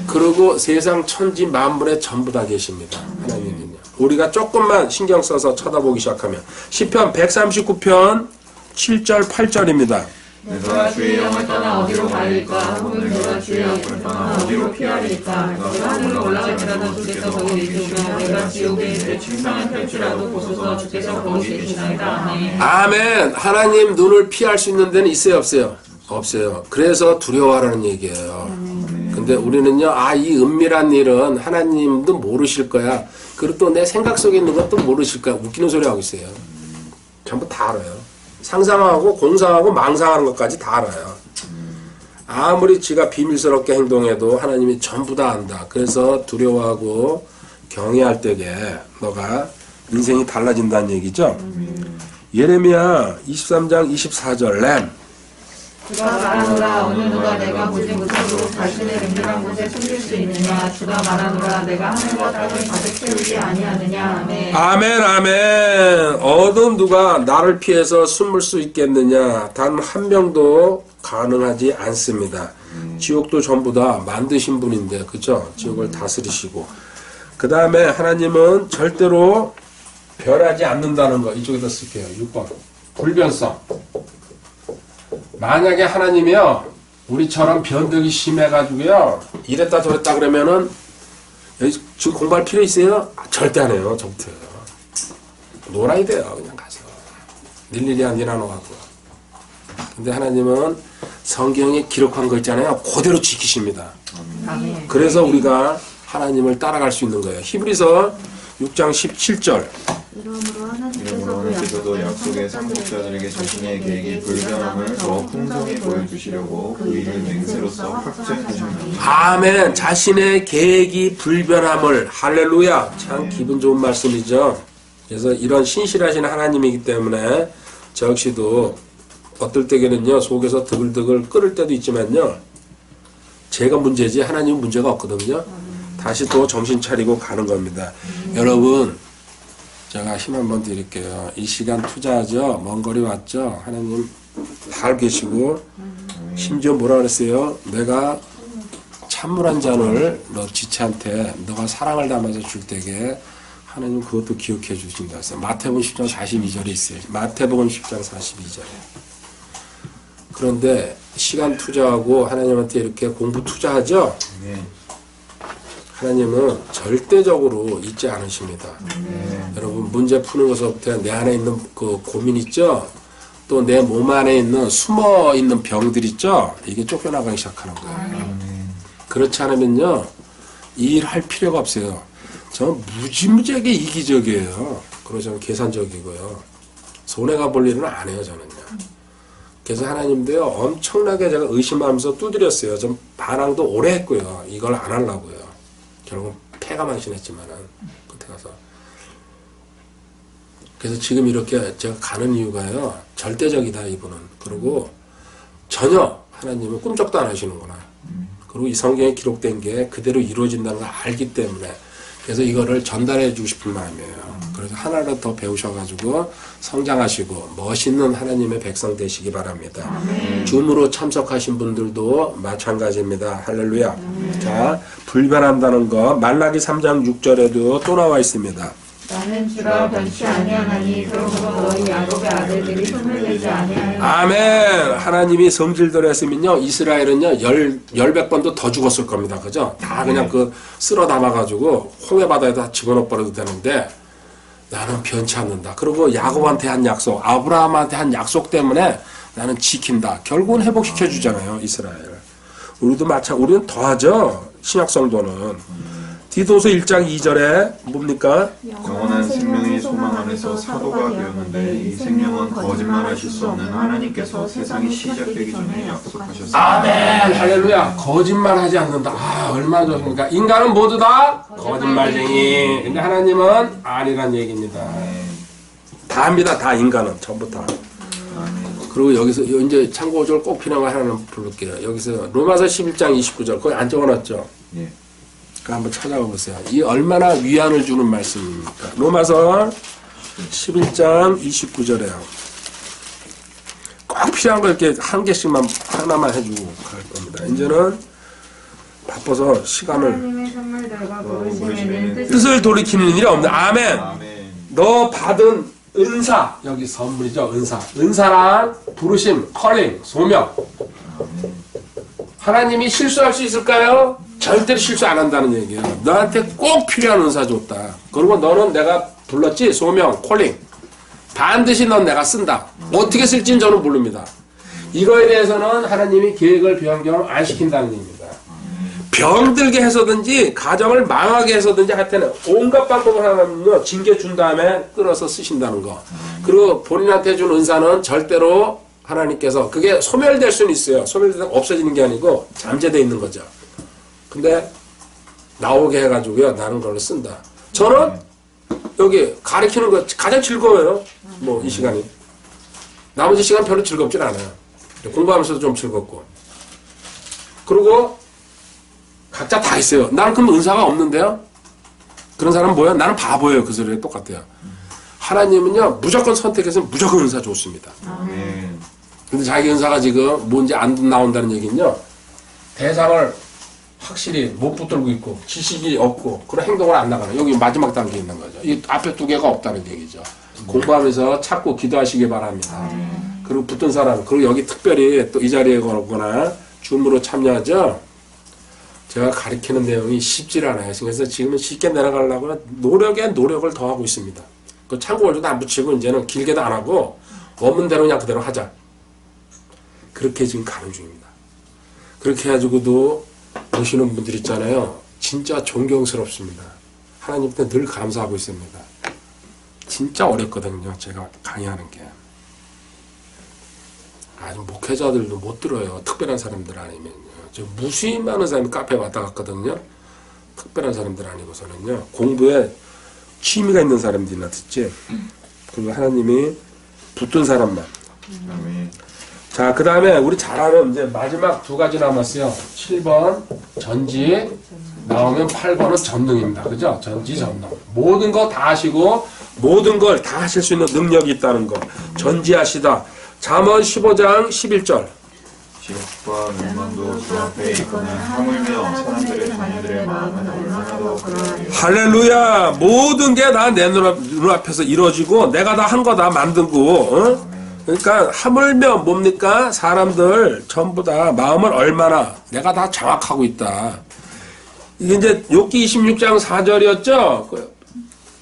Speaker 1: 그리고 세상 천지 만물에 전부 다 계십니다. 하나님은요. 우리가 조금만 신경 써서 쳐다보기 시작하면 시편 139편 7절 8절입니다.
Speaker 4: 내가 주의 영을 떠나 어디로 가리까? 혹은 내가 주의 앞을 떠나 어디로 피하리까? 내가 하늘로 올라갈지라도 주께서 거기 계시며 내가 지옥에 내 침상을 펼치라도 보소서 주께서 거기 계시나이다. 아멘.
Speaker 1: 아멘. 하나님 눈을 피할 수 있는 데는 있어요 없어요? 없어요. 그래서 두려워하라는 얘기예요. 근데 우리는요, 이 은밀한 일은 하나님도 모르실 거야. 그리고 또 내 생각 속에 있는 것도 모르실 거야. 웃기는 소리 하고 있어요. 전부 다 알아요. 상상하고 공상하고 망상하는 것까지 다 알아요. 아무리 지가 비밀스럽게 행동해도 하나님이 전부 다 안다. 그래서 두려워하고 경외할 때에 너가 인생이 달라진다는 얘기죠. 예레미야 23장 24절 램.
Speaker 4: 주가 말하노라 어느 누가 내가 보지 못하도록 자신의 은밀한 곳에 숨길 수 있느냐. 주가 말하노라 내가 하늘과 땅을 가득 채우지 아니하느냐. 아멘.
Speaker 1: 아멘 아멘. 어느 누가 나를 피해서 숨을 수 있겠느냐. 단 한 명도 가능하지 않습니다. 지옥도 전부 다 만드신 분인데 그죠? 지옥을 다스리시고 그 다음에 하나님은 절대로 변하지 않는다는 거. 이쪽에다 쓸게요. 6번 불변성. 만약에 하나님이요 우리처럼 변덕이 심해가지고요 이랬다 저랬다 그러면은 지금 공부할 필요 있어요? 절대 안 해요. 저부터요. 놀아야 돼요. 그냥 가서 일일이 아니라 놓고. 근데 하나님은 성경에 기록한 거 있잖아요. 그대로 지키십니다.
Speaker 4: 아멘.
Speaker 1: 그래서 우리가 하나님을 따라갈 수 있는 거예요. 히브리서 6장 17절
Speaker 3: 이러므로
Speaker 2: 이러므로 하나님께서도 약속의 상속자들에게 자신의 계획이 불변함을 더 풍성히 보여주시려고 그 일을 맹세로서 확증하셨나니.
Speaker 1: 아멘. 자신의 계획이 불변함을. 할렐루야. 참 기분 좋은 말씀이죠. 그래서 이런 신실하신 하나님이기 때문에 저 역시도 어떨 때에는요 속에서 드글드글 끓을 때도 있지만요 제가 문제지 하나님은 문제가 없거든요. 다시 또 정신 차리고 가는 겁니다. 여러분 제가 힘 한번 드릴게요. 이 시간 투자하죠. 먼 거리 왔죠. 하나님 잘 계시고 심지어 뭐라 그랬어요? 내가 찬물 한 잔을 너 지체한테 너가 사랑을 담아서 줄 때에 하나님 그것도 기억해 주신다 해서 마태복음 10장 42절에 있어요. 마태복음 10장 42절에. 그런데 시간 투자하고 하나님한테 이렇게 공부 투자하죠?
Speaker 2: 네.
Speaker 1: 하나님은 절대적으로 잊지 않으십니다. 여러분 문제 푸는 것부터 내 안에 있는 그 고민 있죠? 또 내 몸 안에 있는 숨어 있는 병들 있죠? 이게 쫓겨나가기 시작하는 거예요. 그렇지 않으면요 이 일 할 필요가 없어요. 저는 무지무지하게 이기적이에요. 그리고 저는 계산적이고요. 손해가 볼 일은 안 해요 저는요. 그래서 하나님도요 엄청나게 제가 의심하면서 두드렸어요. 좀 반항도 오래 했고요. 이걸 안 하려고요. 결국 패가 망신했지만은 끝에 가서. 그래서 지금 이렇게 제가 가는 이유가요 절대적이다 이분은. 그리고 전혀 하나님은 꿈쩍도 안 하시는구나. 그리고 이 성경에 기록된 게 그대로 이루어진다는 걸 알기 때문에 그래서 이거를 전달해 주고 싶은 마음이에요. 그래서 하나를 더 배우셔가지고 성장하시고 멋있는 하나님의 백성 되시기 바랍니다. 줌으로 참석하신 분들도 마찬가지입니다. 할렐루야. 자, 불변한다는 거 말라기 3장 6절에도 또 나와 있습니다.
Speaker 4: 나는 주라 변치 아니하나니 그러므로 너희 야곱의 아들들이 손을 내지 아니하여.
Speaker 1: 아멘. 하나님이 성질대로 했으면요 이스라엘은요 열백 번도 더 죽었을 겁니다. 그죠? 다 그냥 그 쓸어 담아가지고 홍해 바다에다 집어넣어 버려도 되는데 나는 변치 않는다. 그리고 야곱한테 한 약속, 아브라함한테 한 약속 때문에 나는 지킨다. 결국은 회복시켜 주잖아요 이스라엘. 우리도 우리는 더하죠. 신약 성도는. 디도서 1장 2절에 뭡니까?
Speaker 2: 영원한 생명의 소망 안에서 사도가 되었는데 이 생명은 거짓말하실 수 없는 하나님께서 세상이 시작되기 전에 약속하셨습니다.
Speaker 1: 아멘. 할렐루야. 거짓말하지 않는다. 아, 얼마나 좋습니까? 인간은 모두 다 거짓말쟁이. 근데 하나님은 아니란 얘기입니다. 다 합니다. 다 인간은 전부 다. 그리고 여기서 이제 참고절 꼭 필요한 거 하나는 부를게요. 여기서 로마서 11장 29절 거기 안 적어놨죠?
Speaker 2: 예.
Speaker 1: 그 한번 찾아가 보세요. 이 얼마나 위안을 주는 말씀입니까? 로마서 11장 29절에요. 꼭 필요한 거 이렇게 한 개씩만 하나만 해주고 갈 겁니다. 이제는 바빠서 시간을
Speaker 4: 하나님의 선물들과 부르심에는
Speaker 1: 뜻을 돌이키는 일이 없다. 아멘.
Speaker 2: 아멘.
Speaker 1: 너 받은 은사 여기 선물이죠. 은사란 부르심, 컬링, 소명. 하나님이 실수할 수 있을까요? 절대로 실수 안 한다는 얘기예요. 너한테 꼭 필요한 은사 줬다. 그리고 너는 내가 불렀지? 소명, 콜링. 반드시 넌 내가 쓴다. 어떻게 쓸지는 저는 모릅니다. 이거에 대해서는 하나님이 계획을 변경 안 시킨다는 얘기입니다. 병들게 해서든지 가정을 망하게 해서든지 하여튼 온갖 방법을 하나님은요 징계 준 다음에 끌어서 쓰신다는 거. 그리고 본인한테 준 은사는 절대로 하나님께서 그게 소멸될 수는 있어요. 소멸되다 없어지는 게 아니고 잠재되어 있는 거죠. 근데 나오게 해가지고요 나는 걸로 쓴다. 저는 여기 가르치는 거 가장 즐거워요. 뭐 이 시간이. 나머지 시간 별로 즐겁진 않아요. 공부하면서도 좀 즐겁고. 그리고 각자 다 있어요. 나는 그럼 은사가 없는데요? 그런 사람은 뭐야? 나는 바보예요. 그 소리에 똑같아요. 하나님은요 무조건 선택해서 무조건 은사 좋습니다.
Speaker 2: 아멘.
Speaker 1: 근데 자기 은사가 지금 뭔지 안 나온다는 얘기는요 대상을 확실히 못 붙들고 있고 지식이 없고 그런 행동을 안 나가는 여기 마지막 단계에 있는 거죠. 이 앞에 두 개가 없다는 얘기죠. 공부하면서 찾고 기도하시기 바랍니다. 그리고 붙은 사람 그리고 여기 특별히 또 이 자리에 거거나 줌으로 참여하죠. 제가 가르치는 내용이 쉽지 않아요. 그래서 지금은 쉽게 내려가려고 노력에 노력을 더하고 있습니다. 그 참고월도 안 붙이고 이제는 길게도 안 하고 원문대로 그냥 그대로 하자. 그렇게 지금 가는 중입니다. 그렇게 해가지고도 보시는 분들 있잖아요. 진짜 존경스럽습니다. 하나님께 늘 감사하고 있습니다. 진짜 어렵거든요. 제가 강의하는 게. 아주 목회자들도 못 들어요. 특별한 사람들 아니면요. 저 무수히 많은 사람이 카페에 왔다 갔거든요. 특별한 사람들 아니고서는요. 공부에 취미가 있는 사람들이나 듣지. 그리고 하나님이 붙은 사람만.
Speaker 2: 아멘.
Speaker 1: 자, 그 다음에 우리 잘 아는 이제 마지막 두 가지 남았어요. 7번 전지 나오면 8번은 전능입니다. 그죠? 전지 전능. 모든 거 다 하시고 모든 걸 다 하실 수 있는 능력이 있다는 거. 전지하시다. 잠언 15장 11절.
Speaker 2: 지옥과 멸망도 주 앞에 있거늘 하물며 사람들의 자녀들의 마음은 얼마나 더 그러하리요.
Speaker 1: 할렐루야. 모든 게 다 내 눈앞에서 이루어지고 내가 다 한 거다 만들고 그러니까 하물며 뭡니까? 사람들 전부 다 마음을 얼마나 내가 다 장악하고 있다. 이게 이제 욥기 26장 4절이었죠?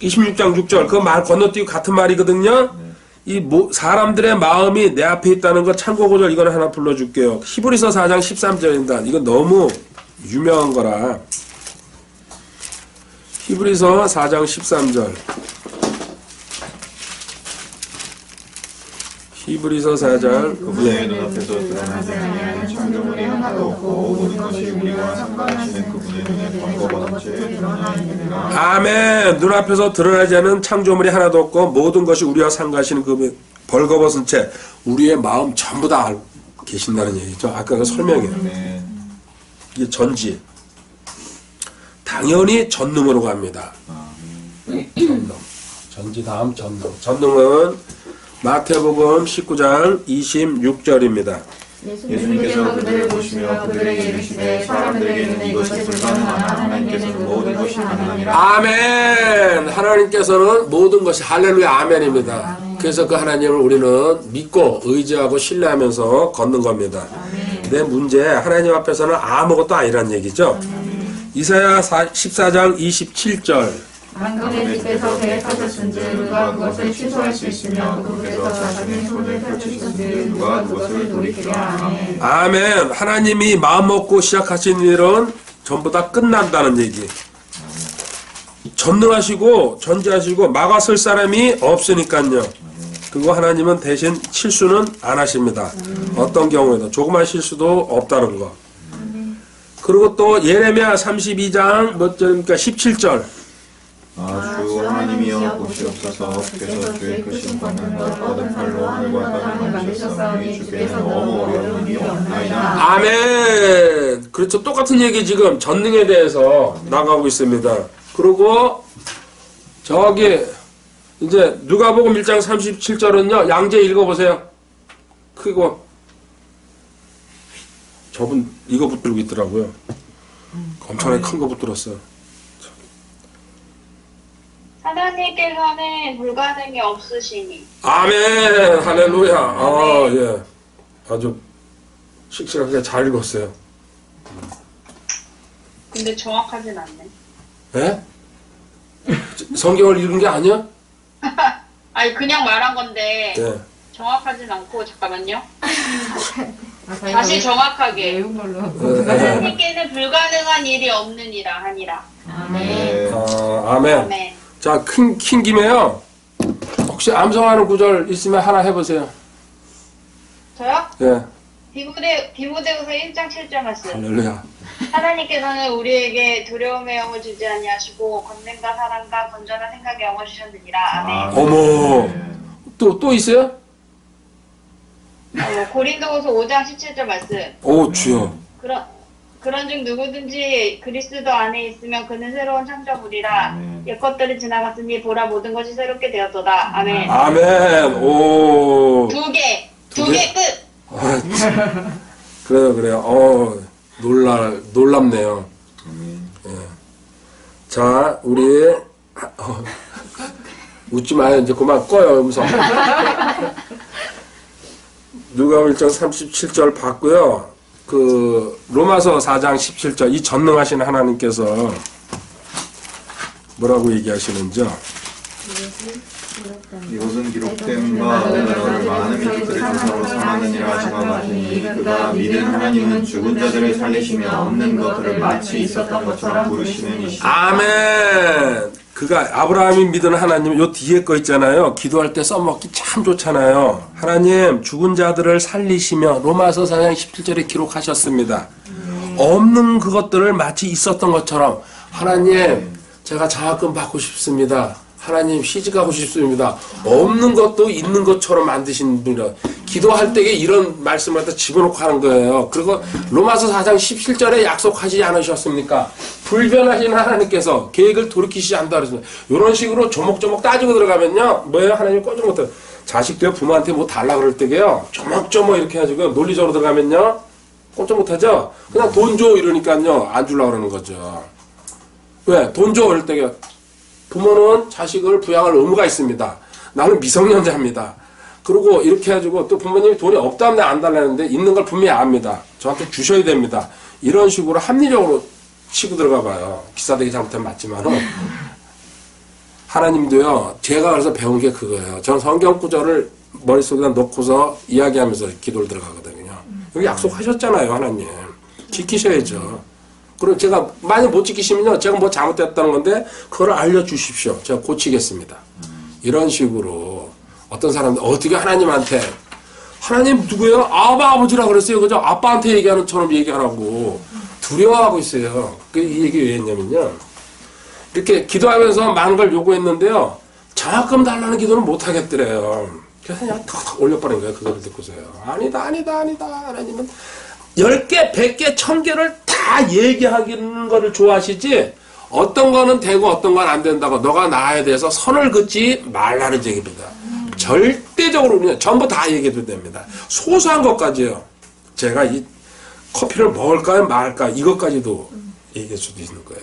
Speaker 1: 26장 6절 그 말 건너뛰고 같은 말이거든요. 이 사람들의 마음이 내 앞에 있다는 거 참고 구절 이거는 하나 불러줄게요. 히브리서 4장 13절입니다. 이건 너무 유명한 거라. 히브리서 4장 13절. 히브리서 4장
Speaker 2: 그분의 눈앞에서 드러나지 아니하는 창조물이 하나도 없고 모든 것이 우리와 상관하시는 그분의 눈에 벌거벗은 채 드러나 있느니라.
Speaker 1: 아멘. 눈앞에서 드러나지 않은 창조물이 하나도 없고 모든 것이 우리와 상가하시는 그 벌거벗은 채 우리의 마음 전부 다 알고 계신다는 얘기죠. 아까 그 설명이에요.
Speaker 2: 네.
Speaker 1: 이게 전지. 당연히 전능으로 갑니다. 전능. 전지 다음 전능. 전능은 마태복음 19장 26절입니다.
Speaker 2: 예수님께서 그들을 보시며 그들에게 이르시되 사람들에게는 이것이 불가능하나 하나님께서는 모든 것이 가능하니라.
Speaker 1: 아멘. 하나님께서는 모든 것이 할렐루야 아멘입니다. 그래서 그 하나님을 우리는 믿고 의지하고 신뢰하면서 걷는 겁니다. 내 문제 하나님 앞에서는 아무것도 아니란 얘기죠. 이사야 14장 27절.
Speaker 4: 만군의 주께서 계획하셨은지 누가 그것을 취소할 수 있으며 그분께서 자신의 손을 펼치셨은지 누가 그것을 돌이키랴. 아멘.
Speaker 1: 아멘. 하나님이 마음 먹고 시작하신 일은 전부 다 끝난다는 얘기. 전능하시고 전지하시고 막아설 사람이 없으니까요. 그거 하나님은 대신 실수는 안 하십니다. 어떤 경우에도 조그만 실수도 없다는 거. 그리고 또 예레미야 32장 몇 절입니까? 17절.
Speaker 2: 주 하나님이여 보시옵소서. 주께서 주의 크신 권능과 뻗은 팔로 하늘과 땅을 만드셨사오니 주께서 너무 어려운 일이 없나이다.
Speaker 1: 아멘. 그렇죠. 똑같은 얘기 지금 전능에 대해서 나가고 있습니다. 그리고 저기 이제 누가복음 1장 37절은요. 양재 읽어보세요. 크고 저분 이거 붙들고 있더라고요. 엄청나게 큰 거 붙들었어요.
Speaker 5: 하나님께서는 불가능이 없으시니.
Speaker 1: 아멘. 할렐루야. 아, 예. 아주 씩씩하게 잘 읽었어요.
Speaker 5: 근데 정확하진 않네.
Speaker 1: 예? 성경을 읽은 게 아니야?
Speaker 5: 아니 그냥 말한 건데
Speaker 1: 예.
Speaker 5: 정확하진 않고 잠깐만요. 다시 정확하게.
Speaker 4: 내용별로.
Speaker 5: 하나님께는 불가능한 일이 없느니라 하니라.
Speaker 4: 아멘.
Speaker 1: 아멘.
Speaker 5: 아멘.
Speaker 1: 자, 큰 김에요. 혹시 암송하는 구절 있으면 하나 해보세요.
Speaker 5: 저요?
Speaker 1: 예.
Speaker 5: 디모데후서 1장 7절 말씀.
Speaker 1: 할렐루야.
Speaker 5: 하나님께서는 우리에게 두려움의 영을 주지 아니하시고 권능과 사랑과 건전한 생각의 영을 주셨느니라. 아멘.
Speaker 1: 어머. 또 있어요?
Speaker 5: 고린도후서 5장 17절 말씀.
Speaker 1: 오, 주여.
Speaker 5: 그런즉 누구든지 그리스도 안에 있으면 그는 새로운 창조물이라. 옛것들이 지나갔으니 보라 모든 것이 새롭게 되었도다. 아멘.
Speaker 1: 아멘. 오.
Speaker 5: 두 개 끝.
Speaker 1: 그래요. 놀랍네요. 예. 자, 우리 웃지 마요. 이제 그만 꺼요, 음성. 누가복음 1장 37절 봤고요. 그 로마서 4장 17절 이 전능하신 하나님께서 뭐라고 얘기하시는지요?
Speaker 2: 이것은 기록된 바 너를 많은 민족들의 조상으로 삼았느니라 하시고 가시니 그가 믿은 하나님은 죽은 자들을 살리시며 없는 것들을 마치 있었던 것처럼 부르시는 이시다.
Speaker 1: 아멘. 그가 아브라함이 믿은 하나님 요 뒤에 거 있잖아요. 기도할 때 써먹기 참 좋잖아요. 하나님 죽은 자들을 살리시며 로마서 4장 17절에 기록하셨습니다. 없는 그것들을 마치 있었던 것처럼 하나님 제가 장학금 받고 싶습니다. 하나님 시집가고 싶습니다. 없는 것도 있는 것처럼 만드신 분이라 기도할 때에 이런 말씀을 다 집어넣고 하는 거예요. 그리고 로마서 4장 17절에 약속하지 않으셨습니까? 불변하신 하나님께서 계획을 돌이키시지 않는다 그랬습니다. 이런 식으로 조목조목 따지고 들어가면요. 뭐예요? 하나님 꽂은 것들. 자식들 부모한테 뭐 달라 그럴 때게요. 조목조목 이렇게 해가지고 논리적으로 들어가면요. 꼼짝 못하죠? 그냥 돈 줘 이러니까요 안 주려고 그러는 거죠. 왜? 돈 줘 이럴 때 부모는 자식을 부양할 의무가 있습니다. 나는 미성년자입니다. 그리고 이렇게 해가지고 또 부모님이 돈이 없다면 안 달라는데 있는 걸 분명히 압니다. 저한테 주셔야 됩니다. 이런 식으로 합리적으로 치고 들어가 봐요. 기사되기 잘못하면 맞지만은 하나님도요. 제가 그래서 배운 게 그거예요. 전 성경 구절을 머릿속에다 놓고서 이야기하면서 기도를 들어가거든요. 여기 약속하셨잖아요. 하나님. 지키셔야죠. 그리고 제가 만약 못 지키시면요. 제가 뭐 잘못됐다는 건데 그걸 알려주십시오. 제가 고치겠습니다. 이런 식으로 어떤 사람들 어떻게 하나님한테 하나님 누구예요? 아버지라 그랬어요. 그죠? 아빠한테 얘기하는 처럼 얘기하라고 두려워하고 있어요. 이 얘기 왜 했냐면요. 이렇게 기도하면서 많은 걸 요구했는데요. 장학금 달라는 기도는 못 하겠더래요. 그래서 그냥 탁탁 올려버린 거예요. 그거를 듣고서요. 아니다. 하나님은 10개, 100개, 1000개를 다 얘기하는 거를 좋아하시지 어떤 거는 되고 어떤 건 안 된다고 너가 나에 대해서 선을 긋지 말라는 얘기입니다. 절대적으로 우리는 전부 다 얘기해도 됩니다. 소소한 것까지요. 제가 이 커피를 먹을까요 말까 이것까지도 얘기할 수도 있는 거예요.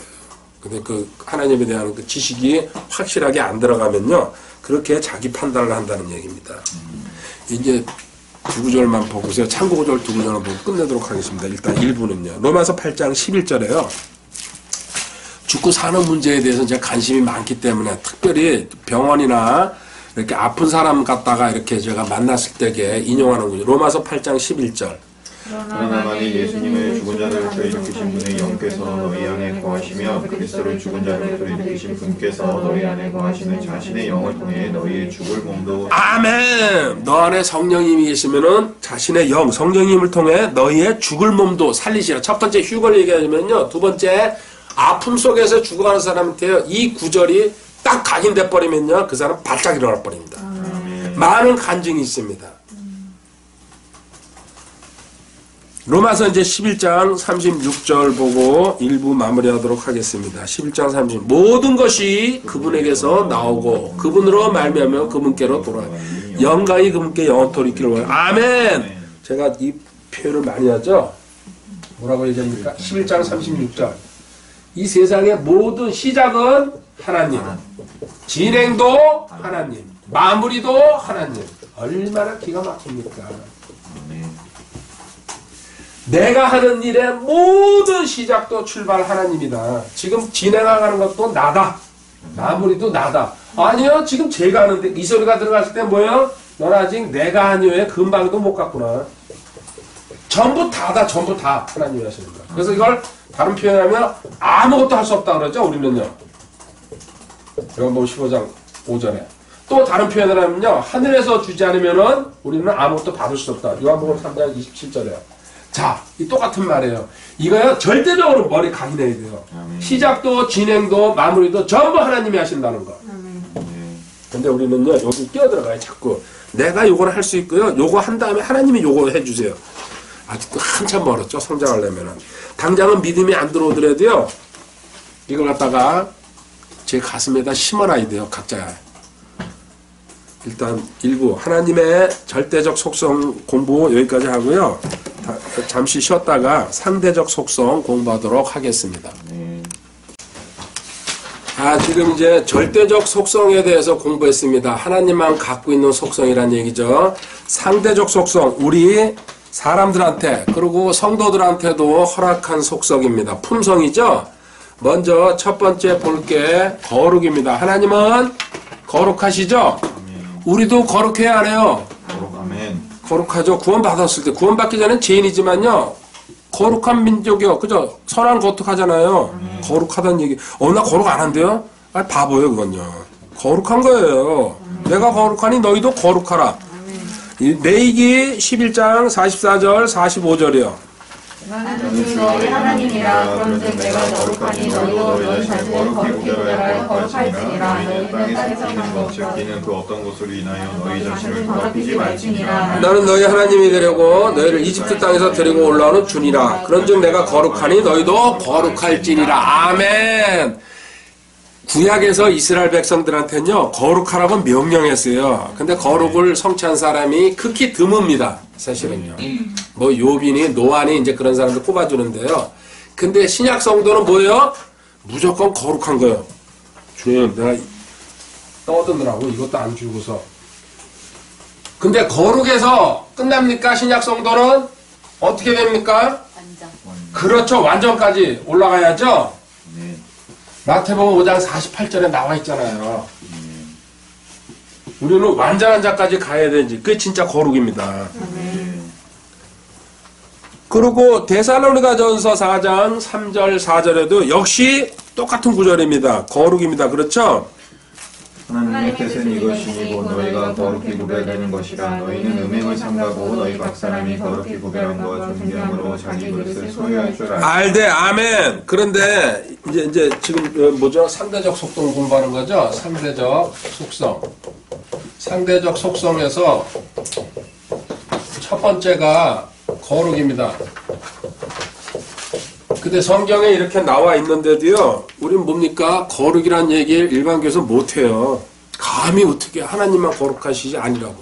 Speaker 1: 근데 그 하나님에 대한 그 지식이 확실하게 안 들어가면요. 그렇게 자기 판단을 한다는 얘기입니다. 이제 두 구절만 보고서요. 참고 구절 두 구절만 보고 끝내도록 하겠습니다. 일단 1부는요. 로마서 8장 11절에요. 죽고 사는 문제에 대해서 제가 관심이 많기 때문에 특별히 병원이나 이렇게 아픈 사람 갖다가 이렇게 제가 만났을 때에 인용하는군요. 로마서 8장 11절.
Speaker 2: 그러나 만일 예수님의 죽은 자들로부터 일으키신 분의 영께서 너희 안에 거하시며 그리스도를 죽은 자들로부터 일으키신 분께서 너희 안에 거하시는 자신의 영을 통해 너희의 죽을 몸도
Speaker 1: 아멘. 너 안에 성령님이 계시면은 자신의 영 성령님을 통해 너희의 죽을 몸도 살리시라. 첫 번째 휴거를 얘기하면요. 두 번째 아픔 속에서 죽어가는 사람한테요. 이 구절이 딱 각인돼 버리면요. 그 사람 발작 일어나 버립니다. 많은 간증이 있습니다. 로마서 이제 11장 36절 보고 1부 마무리하도록 하겠습니다. 11장 30 모든 것이 그분에게서 나오고 그분으로 말미암아 그분께로 돌아와요. 영광이 그분께 영원토록 있기를 원해요. 아멘. 제가 이 표현을 많이 하죠. 뭐라고 얘기합니까? 11장 36절 이 세상의 모든 시작은 하나님, 진행도 하나님, 마무리도 하나님. 얼마나 기가 막힙니까? 내가 하는 일의 모든 시작도 출발 하나님이다. 지금 진행하는 것도 나다. 마무리도 나다. 아니요, 지금 제가 하는데 이 소리가 들어갔을 때 뭐예요? 넌 아직 내가 아니오에 금방도 못 갔구나. 전부 다다. 전부 다 하나님이 하시는 거야. 그래서 이걸 다른 표현하면 아무것도 할 수 없다 그러죠. 우리는요. 요한복음 15장 5절에 또 다른 표현을 하면요. 하늘에서 주지 않으면은 우리는 아무것도 받을 수 없다. 요한복음 3장 27절에요. 자, 이 똑같은 말이에요. 이거요, 절대적으로 머리 각인해야 돼요. 아멘. 시작도, 진행도, 마무리도 전부 하나님이 하신다는 거. 근데 우리는요, 여기 끼어들어가요, 자꾸. 내가 요걸 할 수 있고요, 요거 한 다음에 하나님이 요거 해주세요. 아직도 한참 멀었죠, 성장하려면은. 당장은 믿음이 안 들어오더라도요, 이걸 갖다가 제 가슴에다 심어놔야 돼요, 각자. 일단, 일부. 하나님의 절대적 속성 공부 여기까지 하고요. 잠시 쉬었다가 상대적 속성 공부하도록 하겠습니다. 지금 이제 절대적 속성에 대해서 공부했습니다. 하나님만 갖고 있는 속성이란 얘기죠. 상대적 속성, 우리 사람들한테 그리고 성도들한테도 허락한 속성입니다. 품성이죠. 먼저 첫 번째 볼 게 거룩입니다. 하나님은 거룩하시죠? 우리도 거룩해야 하네요. 거룩하죠. 구원받았을 때. 구원받기 전엔 죄인이지만요. 거룩한 민족이요. 그죠? 선한 거룩하잖아요. 거룩하다는 얘기. 나 거룩 안 한대요? 바보예요, 그건요. 거룩한 거예요. 내가 거룩하니 너희도 거룩하라. 레위기 11장 44절, 45절이요.
Speaker 3: 나는 너희 하나님이라. 그런즉 내가 거룩하니 너희도 너희 자신을 거룩히 구별하여 거룩할지니라. 너희는 땅에서 난 것처럼
Speaker 2: 이는 그 어떤 것으로 인하여 너희 자신을
Speaker 3: 더럽히지 말지니라.
Speaker 1: 나는 너희 하나님이 되려고 너희를 이집트 땅에서 데리고 올라오는 주니라. 그런즉 내가 거룩하니 너희도 거룩할지니라. 아멘. 구약에서 이스라엘 백성들한테는요, 거룩하라고 명령했어요. 근데 거룩을 성취한 사람이 극히 드뭅니다. 사실은요. 뭐, 욥이니, 노아니, 이제 그런 사람들 꼽아주는데요. 근데 신약 성도는 뭐예요? 무조건 거룩한 거예요. 주님, 내가 떠드느라고 이것도 안 주고서. 근데 거룩에서 끝납니까? 신약 성도는? 어떻게 됩니까?
Speaker 3: 완전.
Speaker 1: 그렇죠. 완전까지 올라가야죠.
Speaker 2: 네.
Speaker 1: 마태복음 5장 48절에 나와 있잖아요. 우리는 완전한 자까지 가야 되지. 그게 진짜 거룩입니다. 그리고 데살로니가전서 4장 3절 4절에도 역시 똑같은 구절입니다. 거룩입니다. 그렇죠?
Speaker 2: 하나님의 뜻은 이것이니 곧 너희가 거룩히 구별되는 것이라. 너희는 음행을 삼가고 너희 각 사람이 거룩히 구별한 것과 존경으로 자기 그릇을 소유할 줄 알라.
Speaker 1: 알되 아멘. 그런데 이제 지금 뭐죠? 상대적 속성 공부하는 거죠? 상대적 속성. 상대적 속성에서 첫 번째가 거룩입니다. 근데 성경에 이렇게 나와 있는데도요, 우린 뭡니까? 거룩이란 얘기를 일반 교회에서 못해요. 감히 어떻게 하나님만 거룩하시지 아니라고.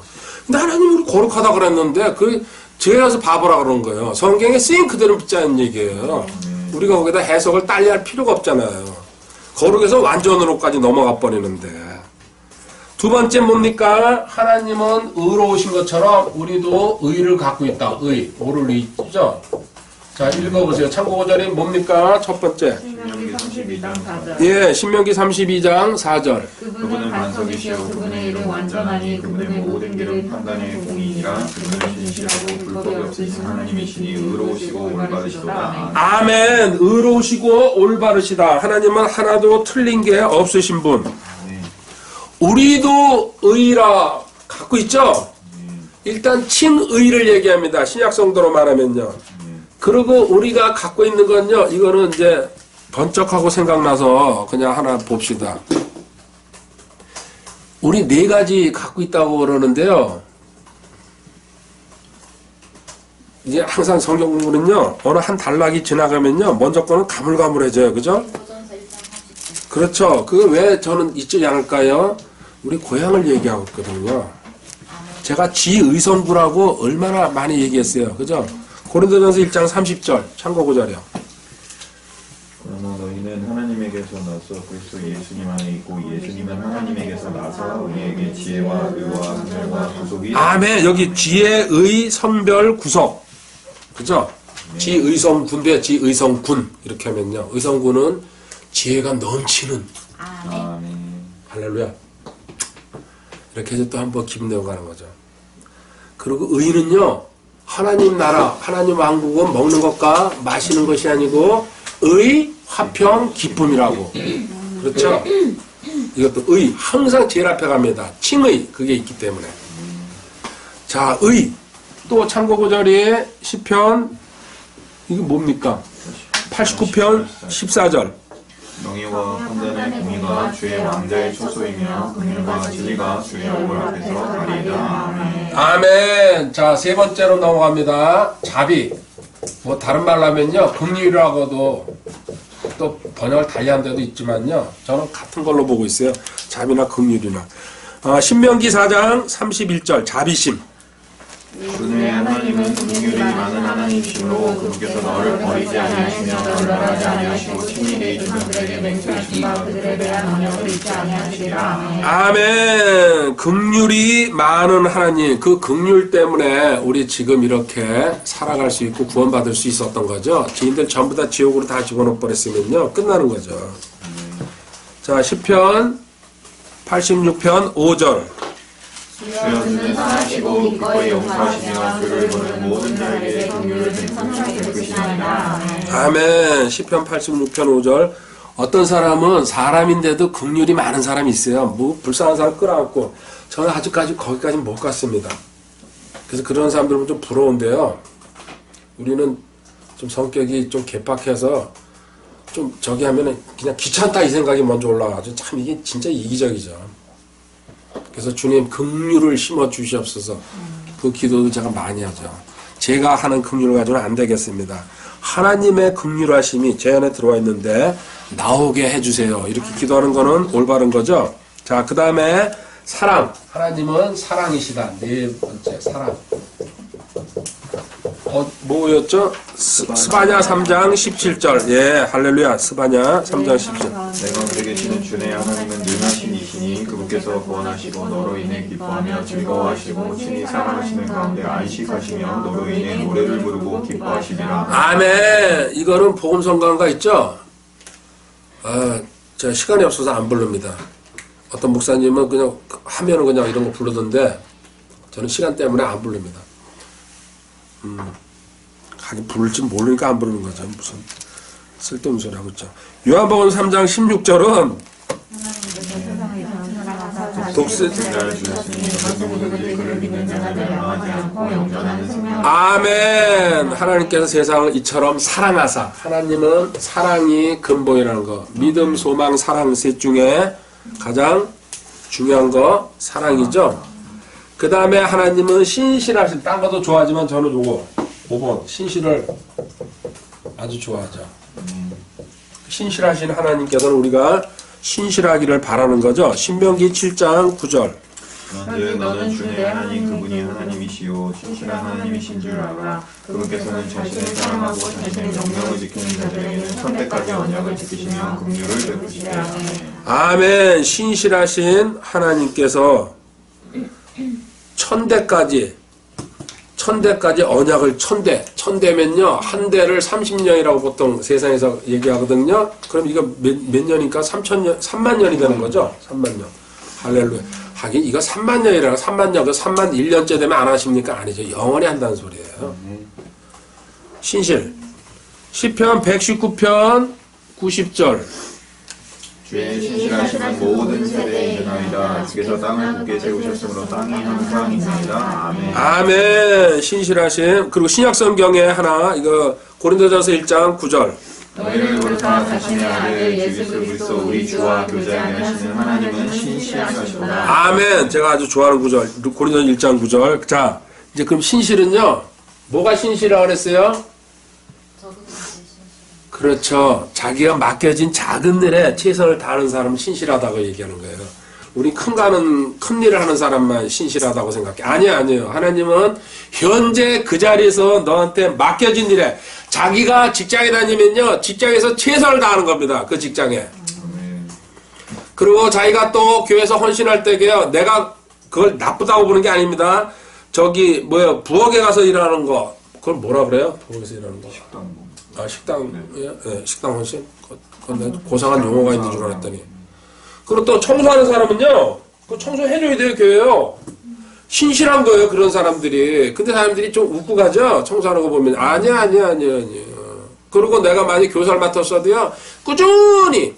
Speaker 1: 근데 하나님이 우리 거룩하다 그랬는데, 죄에서 바보라 그런 거예요. 성경에 쓰인 그대로 믿자는 얘기예요. 우리가 거기다 해석을 딸리 할 필요가 없잖아요. 거룩에서 완전으로까지 넘어가 버리는데. 두 번째 뭡니까? 하나님은 의로우신 것처럼 우리도 의를 갖고 있다. 옳을 의죠? 자, 읽어보세요. 참고 구절이 뭡니까? 첫 번째.
Speaker 4: 신명기 32장 4절.
Speaker 1: 예, 신명기 32장 4절.
Speaker 4: 그분은 반석이시여 그분의 일은 완전하니 그분의 모든 길은 판단의 공의니라. 그분은 진실하고 불법이 없으신 하나님이시니 의로우시고 올바르시도다.
Speaker 1: 아멘. 의로우시고 올바르시다. 하나님은 하나도 틀린 게 없으신 분. 우리도 의라 갖고 있죠? 일단 친의를 얘기합니다. 신약 성도로 말하면요. 그리고 우리가 갖고 있는 건요, 이거는 이제 번쩍하고 생각나서 그냥 하나 봅시다. 우리 네 가지 갖고 있다고 그러는데요. 이제 항상 성경 공부는요, 어느 한 단락이 지나가면요, 먼저 거는 가물가물해져요. 그죠? 그렇죠. 그거 왜 저는 잊지 않을까요? 우리 고향을 얘기하고 있거든요. 제가 지의성구라고 얼마나 많이 얘기했어요. 그죠? 고린도전서 1장 30절 참고 구절이요.
Speaker 2: 그러나 너희는 하나님에게서 나서 그리스도 예수님 안에 있고 예수님은 하나님에게서 나서 우리에게 지혜와 의와 선별과 구속이.
Speaker 1: 아멘. 여기 지혜, 의, 선별, 구속. 그죠? 지의성군대 지의성군 이렇게 하면요. 의성군은 지혜가 넘치는.
Speaker 2: 아멘.
Speaker 1: 할렐루야. 이렇게 해서 또 한번 기분 내고 가는 거죠. 그리고 의는요, 하나님 나라, 하나님 왕국은 먹는 것과 마시는 것이 아니고 의, 화평, 기쁨이라고. 그렇죠? 이것도 의, 항상 제일 앞에 갑니다. 칭의, 그게 있기 때문에. 자, 의. 또 참고 구절이 시편, 이게 뭡니까? 89편 14절.
Speaker 2: 명예와 판단의 공의가 주의 왕자의 초소이며 긍휼과 진리가 주의 얼굴 앞에서 가리이다. 아멘.
Speaker 1: 아멘. 자, 세 번째로 넘어갑니다. 자비. 뭐 다른 말로 하면요, 긍휼이라고도 또 번역을 달리한 데도 있지만요, 저는 같은 걸로 보고 있어요. 자비나 긍휼이나. 신명기 4장 31절 자비심.
Speaker 2: 그의 하나님은 긍휼이 많은 하나님이시므로 그분께서 너를 버리지 아니하시며 너를 떠나지 아니하시고 친히 내 조상들에게 맹세하신 바 그들에 대한 언약을 잊지 아니하시리라.
Speaker 1: 아멘. 긍휼이 많은 하나님, 그 긍휼 때문에 우리 지금 이렇게 살아갈 수 있고 구원받을 수 있었던 거죠. 지인들 전부 다 지옥으로 다 집어넣어 버렸으면요, 끝나는 거죠. 자, 시편 86편 5절.
Speaker 2: 주여 주는 선하시고 기꺼이 용서하시며 그를 보는 모든 자에게 긍휼을 생성하게 베푸시나이다.
Speaker 1: 아멘. 시편 86편 5절. 어떤 사람은 사람인데도 긍휼이 많은 사람이 있어요. 뭐 불쌍한 사람 끌어안고. 저는 아직까지 거기까지 못 갔습니다. 그래서 그런 사람들은 좀 부러운데요. 우리는 좀 성격이 좀 개팍해서 좀 저기 하면은 그냥 귀찮다 이 생각이 먼저 올라와가지고 참 이게 진짜 이기적이죠. 그래서 주님 긍휼을 심어 주시옵소서. 그 기도도 제가 많이 하죠. 제가 하는 긍휼을 가지고는 안 되겠습니다. 하나님의 긍휼하심이 제 안에 들어와 있는데 나오게 해주세요. 이렇게 기도하는 거는 올바른 거죠. 자, 그 다음에 사랑. 하나님은 사랑이시다. 네 번째 사랑. 뭐였죠? 스바냐 3장 17절. 예, 할렐루야. 스바냐 3장 17절.
Speaker 2: 내가 그에게 주는 주의 하나님은 능하신 이시니 그분께서 구원하시고 너로 인해 기뻐하며 즐거워하시고 친히 사랑하시는 가운데 안식하시며 너로 인해 노래를 부르고 기뻐하시리라.
Speaker 1: 아멘. 이거는 복음성가가 있죠? 제가 시간이 없어서 안 부릅니다. 어떤 목사님은 그냥 하면은 그냥 이런 거 부르던데 저는 시간 때문에 안 부릅니다. 하긴 부를지 모르니까 안 부르는 거죠. 무슨 쓸데없는 소리 하고 있죠. 요한복음 3장 16절은 독스 아멘. 하나님께서 세상을 이처럼 사랑하사. 하나님은 사랑이 근본이라는 거. 믿음, 소망, 사랑 셋 중에 가장 중요한 거 사랑이죠. 그 다음에 하나님은 신실하신, 딴 것도 좋아하지만 저는 요거 5번 신실을 아주 좋아하죠. 신실하신 하나님께서는 우리가 신실하기를 바라는 거죠. 신명기 7장 9절.
Speaker 2: 그런데 너는 주의 하나님 그분이 하나님이시요 신실한 하나님이신 줄 알아. 그분께서는 자신을 사랑하고 자신의 명령을 지키는 자들에게는 천대까지 언약을 지키시며 긍휼을 베푸시되.
Speaker 1: 아멘. 신실하신 하나님께서 천대까지 언약을 천대면요 한 대를 30년이라고 보통 세상에서 얘기하거든요. 그럼 이거 몇 년이니까 3만 년이 되는 거죠. 3만 년. 할렐루야. 하긴 이거 3만 년이라고 3만 년, 그 3만 1년째 되면 안 하십니까? 아니죠. 영원히 한다는 소리예요. 신실. 시편 119편 90절.
Speaker 2: 주의 신실하심은 모든 세대에 있나이다. 주께서 땅을 굳게 세우셨으므로 땅이 항상 있나이다. 아멘.
Speaker 1: 아멘. 신실하심. 그리고 신약성경에 하나 이거 고린도전서 1장 9절.
Speaker 4: 너희를 부르사 자신의 아들 예수 그리스도 우리 주와 교제하게 하시는 하나님은 신실하시도다.
Speaker 1: 아멘. 제가 아주 좋아하는 구절. 고린도전 1장 9절. 자, 이제 그럼 신실은요. 뭐가 신실이라고 그랬어요? 그렇죠. 자기가 맡겨진 작은 일에 최선을 다하는 사람은 신실하다고 얘기하는 거예요. 우리 큰 일을 하는 사람만 신실하다고 생각해. 아니에요. 하나님은 현재 그 자리에서 너한테 맡겨진 일에 자기가 직장에 다니면요. 직장에서 최선을 다하는 겁니다. 그 직장에. 그리고 자기가 또 교회에서 헌신할 때게요. 내가 그걸 나쁘다고 보는 게 아닙니다. 부엌에 가서 일하는 거. 그걸 뭐라 그래요? 부엌에서 일하는 거. 식당. 식당 헌신? 그건 고상한 용어가 있는 줄 알았더니. 그리고 또 청소하는 사람은요, 그 청소해줘야 돼요, 교회요. 신실한 거예요, 그런 사람들이. 근데 사람들이 좀 웃고 가죠? 청소하는 거 보면. 아니야. 그리고 내가 만약 교사를 맡았어도요, 꾸준히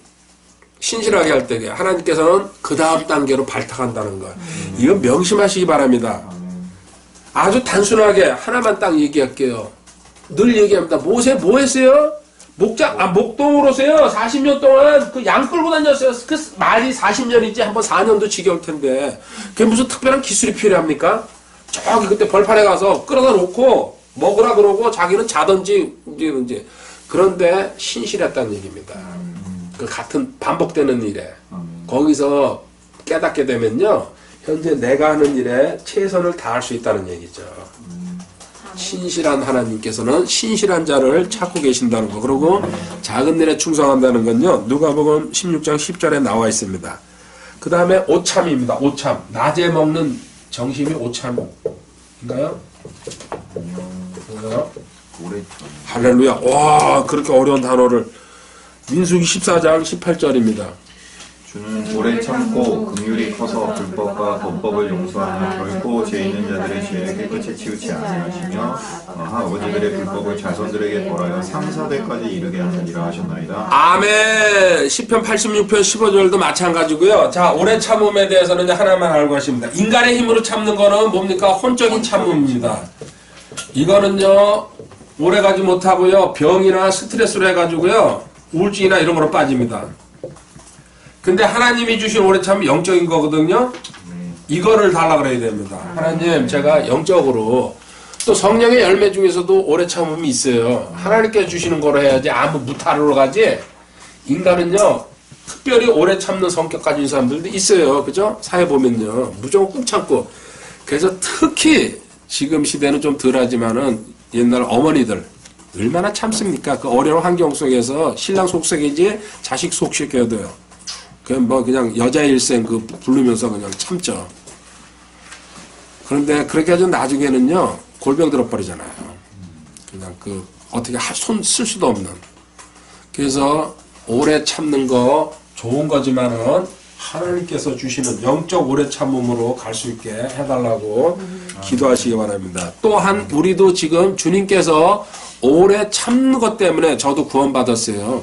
Speaker 1: 신실하게 할 때게 하나님께서는 그 다음 단계로 발탁한다는 거예요. 이건 명심하시기 바랍니다. 아주 단순하게 하나만 딱 얘기할게요. 늘 얘기합니다. 모세 뭐 했어요? 목동으로서요. 40년 동안 그 양 끌고 다녔어요. 그 말이 40년이지 한번 4년도 지겨울 텐데. 그게 무슨 특별한 기술이 필요합니까? 저기 그때 벌판에 가서 끌어다 놓고 먹으라 그러고 자기는 자든지 이제 그런데 신실했다는 얘기입니다. 그 같은 반복되는 일에 거기서 깨닫게 되면요. 현재 내가 하는 일에 최선을 다할 수 있다는 얘기죠. 신실한 하나님께서는 신실한 자를 찾고 계신다는 거. 그리고 작은 일에 충성한다는 건요. 누가복음 16장 10절에 나와 있습니다. 그 다음에 오참입니다. 오참. 낮에 먹는 정심이 오참인가요? 뭐요? 할렐루야. 와, 그렇게 어려운 단어를. 민수기 14장 18절입니다.
Speaker 2: 주는 오래 참고 긍휼이 커서 불법과 범법을 용서하며 결코 죄 있는 자들의 죄를 깨끗이 치우치 아니하시며 아버지들의 불법을 자손들에게 벌하여 3, 4대까지 이르게 하느니라 하셨나이다.
Speaker 1: 아멘. 시편 86편 15절도 마찬가지고요. 자, 오래 참음에 대해서는 하나만 알고 하십니다. 인간의 힘으로 참는 거는 뭡니까? 혼적인 참음입니다. 이거는요 오래 가지 못하고요 병이나 스트레스로 해가지고요 우울증이나 이런 거로 빠집니다. 근데 하나님이 주신 오래 참은 영적인 거거든요. 이거를 달라 그래야 됩니다. 하나님, 제가 영적으로 또 성령의 열매 중에서도 오래 참음이 있어요. 하나님께 주시는 거로 해야지 아무 무탈로 가지. 인간은요 특별히 오래 참는 성격 가진 사람들도 있어요. 그죠? 사회 보면요 무조건 꾹 참고. 그래서 특히 지금 시대는 좀 덜하지만은 옛날 어머니들 얼마나 참습니까? 그 어려운 환경 속에서 신랑 속썩이지 자식 속시켜도요. 그냥 뭐 그냥 여자 일생 그 부르면서 그냥 참죠. 그런데 그렇게 해서 나중에는요 골병 들어버리잖아요. 그냥 그 어떻게 손 쓸 수도 없는. 그래서 오래 참는 거 좋은 거지만은 하나님께서 주시는 영적 오래 참음으로 갈 수 있게 해달라고 기도하시기 바랍니다. 또한 우리도 지금 주님께서 오래 참는 것 때문에 저도 구원받았어요.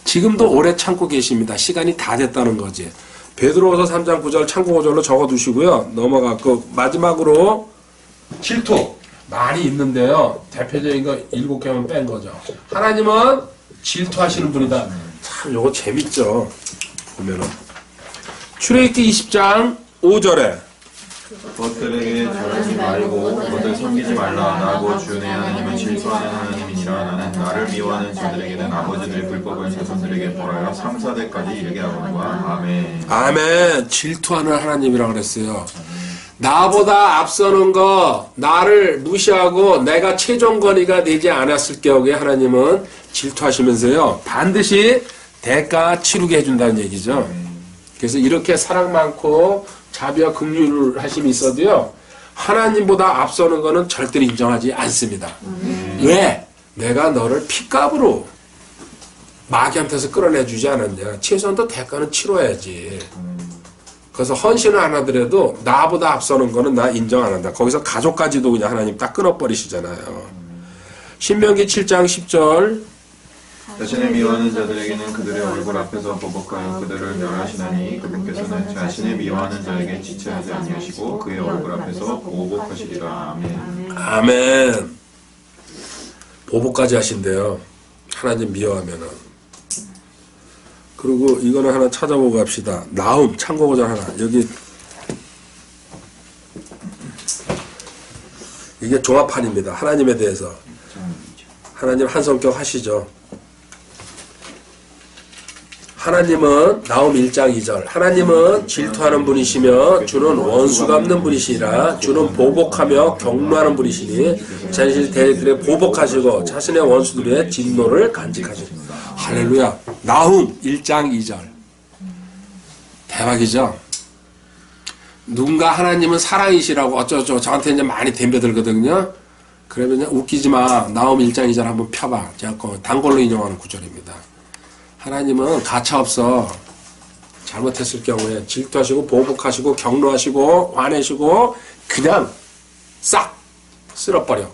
Speaker 1: 지금도 오래 참고 계십니다. 시간이 다 됐다는 거지. 베드로후서 3장 9절 참고 5절로 적어두시고요. 넘어가고 마지막으로 질투 많이 있는데요. 대표적인 거 7개만 뺀 거죠. 하나님은 질투하시는 분이다. 참 요거 재밌죠. 보면은 출애굽기 20장 5절에
Speaker 2: 그것들에게 절하지 말고 그것을 섬기지 말라. 나고 주 내 하나님은 질투하는 하나님이니라. 나는 나를 미워하는 자들에게는 아버지들의 불법을 자손들에게 벌하여 3, 4대까지 이르게 하거니와. 아멘.
Speaker 1: 아멘. 질투하는 하나님이라고 그랬어요. 나보다 앞서는 거 나를 무시하고 내가 최종권위가 되지 않았을 경우에 하나님은 질투하시면서요 반드시 대가 치르게 해준다는 얘기죠. 그래서 이렇게 사랑 많고 자비와 긍휼 하심이 있어도요 하나님보다 앞서는 거는 절대로 인정하지 않습니다. 왜? 내가 너를 핏값으로 마귀한테서 끌어내주지 않았냐. 최소한도 대가는 치러야지. 그래서 헌신을 안 하더라도 나보다 앞서는 거는 나 인정 안 한다. 거기서 가족까지도 그냥 하나님 딱 끊어버리시잖아요. 신명기 7장 10절
Speaker 2: 자신을 미워하는 자들에게는 그들의 얼굴 앞에서 보복하여 그들을 멸하시나니 그분께서는 자신을 미워하는 자에게 지체하지 아니하시고 그의 얼굴 앞에서 보복하시리라. 아멘.
Speaker 1: 아멘. 보복까지 하신대요. 하나님 미워하면은. 그리고 이거는 하나 찾아보고 갑시다. 나움 참고고자 하나. 여기 이게 종합판입니다. 하나님에 대해서. 하나님 한 성격 하시죠. 하나님은 나움 1장 2절 하나님은 질투하는 분이시며 주는 원수 갚는 분이시라. 주는 보복하며 경노하는 분이시니 자신의 대들에 보복하시고 자신의 원수들의 진노를 간직하시고. 할렐루야. 나움 1장 2절 대박이죠. 누군가 하나님은 사랑이시라고 어쩌고저쩌고 저한테 이제 많이 덤벼들거든요. 그러면 웃기지 마. 나움 1장 2절 한번 펴봐. 제가 단골로 인용하는 구절입니다. 하나님은 가차없어. 잘못했을 경우에 질투하시고 보복하시고 경노하시고 화내시고 그냥 싹 쓸어버려.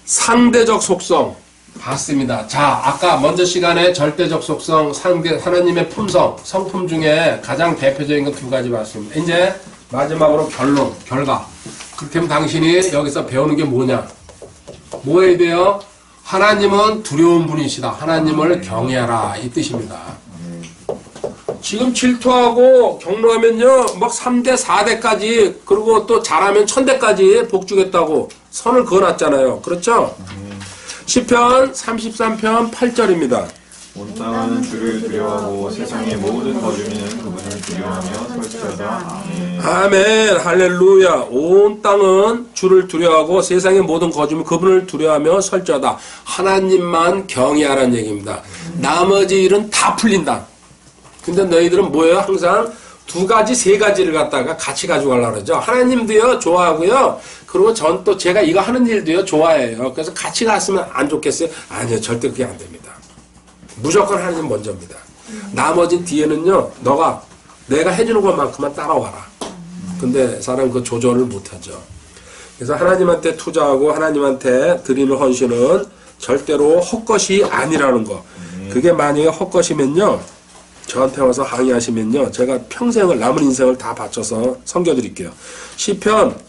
Speaker 1: 상대적 속성 봤습니다. 자, 아까 먼저 시간에 절대적 속성, 하나님의 품성, 성품 중에 가장 대표적인 건 2가지 봤습니다. 이제 마지막으로 결론, 결과. 그렇게 하면 당신이 여기서 배우는 게 뭐냐? 뭐 해야 돼요? 하나님은 두려운 분이시다. 하나님을 경외하라. 이 뜻입니다. 지금 질투하고 경노하면요, 막 3대, 4대까지, 그리고 또 잘하면 1000대까지 복 주겠다고 선을 그어놨잖아요. 그렇죠? 시편 33편 8절입니다.
Speaker 2: 온 땅은 주를 두려워하고 세상의 모든 거주민은 그분을 두려워하며 설치하다. 아멘.
Speaker 1: 아멘. 할렐루야. 온 땅은 주를 두려워하고 세상의 모든 거주민 그분을 두려워하며 설치하다. 하나님만 경외하라는 얘기입니다. 나머지 일은 다 풀린다. 근데 너희들은 뭐예요? 항상 2가지, 3가지를 갖다가 같이 가져가려고 그러죠. 하나님도요, 좋아하고요. 그리고 전 또 제가 이거 하는 일도요, 좋아해요. 그래서 같이 갔으면 안 좋겠어요? 아니요, 절대 그게 안 됩니다. 무조건 하나님 먼저입니다. 나머지 뒤에는요, 내가 해주는 것만큼만 따라와라. 근데 사람 그 조절을 못하죠. 그래서 하나님한테 투자하고 하나님한테 드리는 헌신은 절대로 헛것이 아니라는 거. 그게 만약에 헛것이면요, 저한테 와서 항의하시면요, 제가 평생을, 남은 인생을 다 바쳐서 섬겨드릴게요. 시편,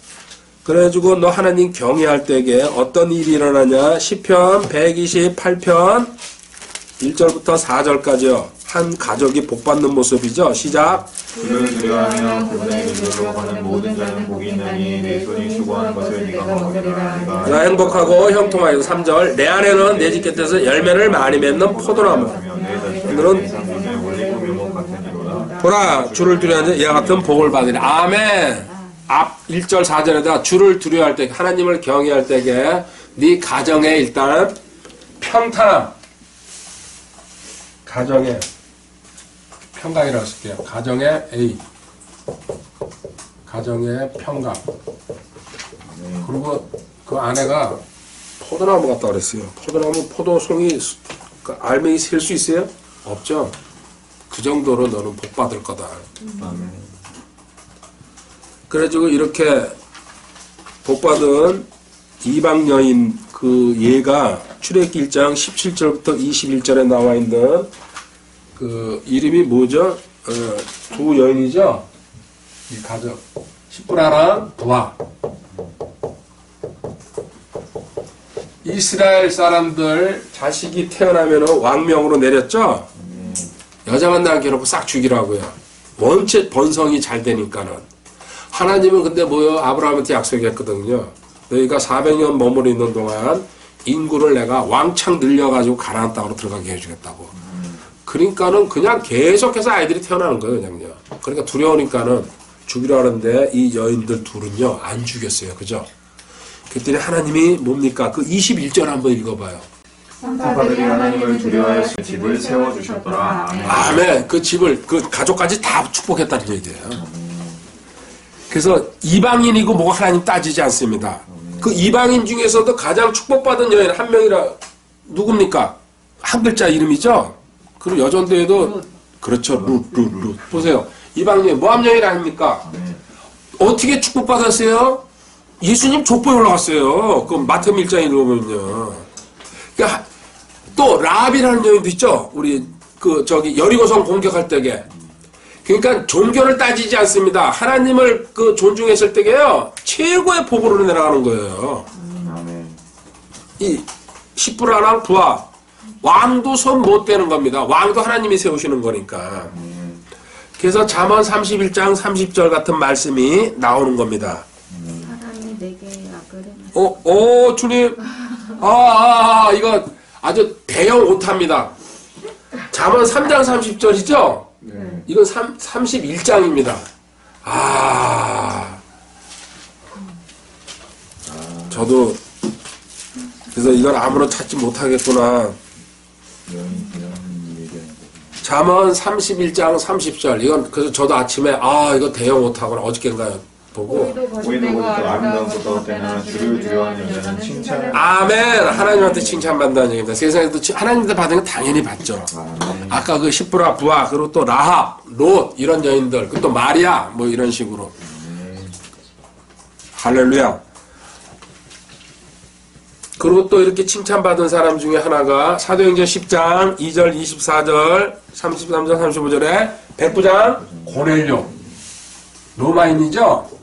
Speaker 1: 그래가지고 너 하나님 경외할 때에 어떤 일이 일어나냐? 시편 128편 1절부터 4절까지요. 한 가족이 복받는 모습이죠. 시작.
Speaker 2: 주를 두려워하며 그분의 이름으로 가는 모든 자는 복이 있나니 내 손이 수고하는 것을 네가 먹으리라.
Speaker 1: 나 행복하고 형통하여 3절. 내 안에는 내 집 곁에서 열매를 많이 맺는 포도나무. 오늘은 보라 주를 두려워하는 이와 같은 복을 받으리. 아멘. 앞 1절 4절에다 주를 두려워할 때 하나님을 경외할 때에 네 가정에 일단 평탄함, 가정에 평강이라고 쓸게요. 가정의 A, 가정의 평강. 그리고 그 아내가 포도나무 같다 그랬어요. 포도나무 포도송이 그 알맹이 셀 수 있어요? 없죠. 그 정도로 너는 복 받을 거다. 그래가지고 이렇게 복 받은 이방 여인 그 예가 출애굽기 1장 17절부터 21절에 나와 있는 그 이름이 뭐죠? 두 여인이죠. 이 가족 시프라랑 부하. 이스라엘 사람들 자식이 태어나면 왕명으로 내렸죠. 여자만 낳게 해놓고 싹 죽이라고요. 원체 번성이 잘 되니까는. 하나님은 근데 뭐요? 아브라함한테 약속했거든요. 너희가 400년 머무르 있는 동안 인구를 내가 왕창 늘려가지고 가나안 땅으로 들어가게 해주겠다고. 그러니까는 그냥 계속해서 아이들이 태어나는 거예요, 그냥요. 그러니까 두려우니까는 죽이려 하는데 이 여인들 둘은요, 안 죽였어요. 그죠? 그랬더니 하나님이 뭡니까? 그 21절 한번 읽어봐요.
Speaker 2: 사파들이 하나님을 두려워하여 집을 세워주셨더라.
Speaker 1: 아멘. 그 집을, 그 가족까지 다 축복했다는 얘기예요. 그래서 이방인이고 뭐가 하나님 따지지 않습니다. 그 이방인 중에서도 가장 축복받은 여인 한 명이라 누굽니까? 한 글자 이름이죠? 그리고 여전도에도 그렇죠. 룻. 보세요. 이방인 모함 여인 아닙니까? 어떻게 축복받았어요? 예수님 족보에 올라갔어요. 그 마태복음 1장에 읽어보면요. 그러니까 또 라합이라는 여인도 있죠. 우리 그 저기 여리고성 공격할 때게. 그러니까 종교를 따지지 않습니다. 하나님을 그 존중했을 때게요. 최고의 복으로 내려가는 거예요. 이 시프라랑 부하 왕도 손 못 대는 겁니다. 왕도 하나님이 세우시는 거니까. 그래서 잠언 31장 30절 같은 말씀이 나오는 겁니다.
Speaker 3: 사람이 내게 약을 해놨어.
Speaker 1: 오 주님. 이거 아주 대형 오타입니다. 잠언 3장 30절이죠? 이건 31장입니다. 저도 그래서 이걸 아무런 찾지 못하겠구나. 잠언 31장 30절 이건 그래서 저도 아침에 이거 대형 오타구나 어저께인가요? 보고
Speaker 2: 오히려 거짓되고 아름다운 것도 어때나 주를 두려워하는 여자는 칭찬을
Speaker 1: 아멘. 하나님한테 칭찬받는다는 얘기입니다. 세상에도 하나님한테 받은 건 당연히 받죠. 아까 그 시프라 부하 그리고 또 라합, 롯 이런 여인들 그리고 또 마리아 뭐 이런 식으로 할렐루야. 그리고 또 이렇게 칭찬받은 사람 중에 하나가 사도행전 10장 2절 24절 33절 35절에 백부장 고넬료 로마인이죠.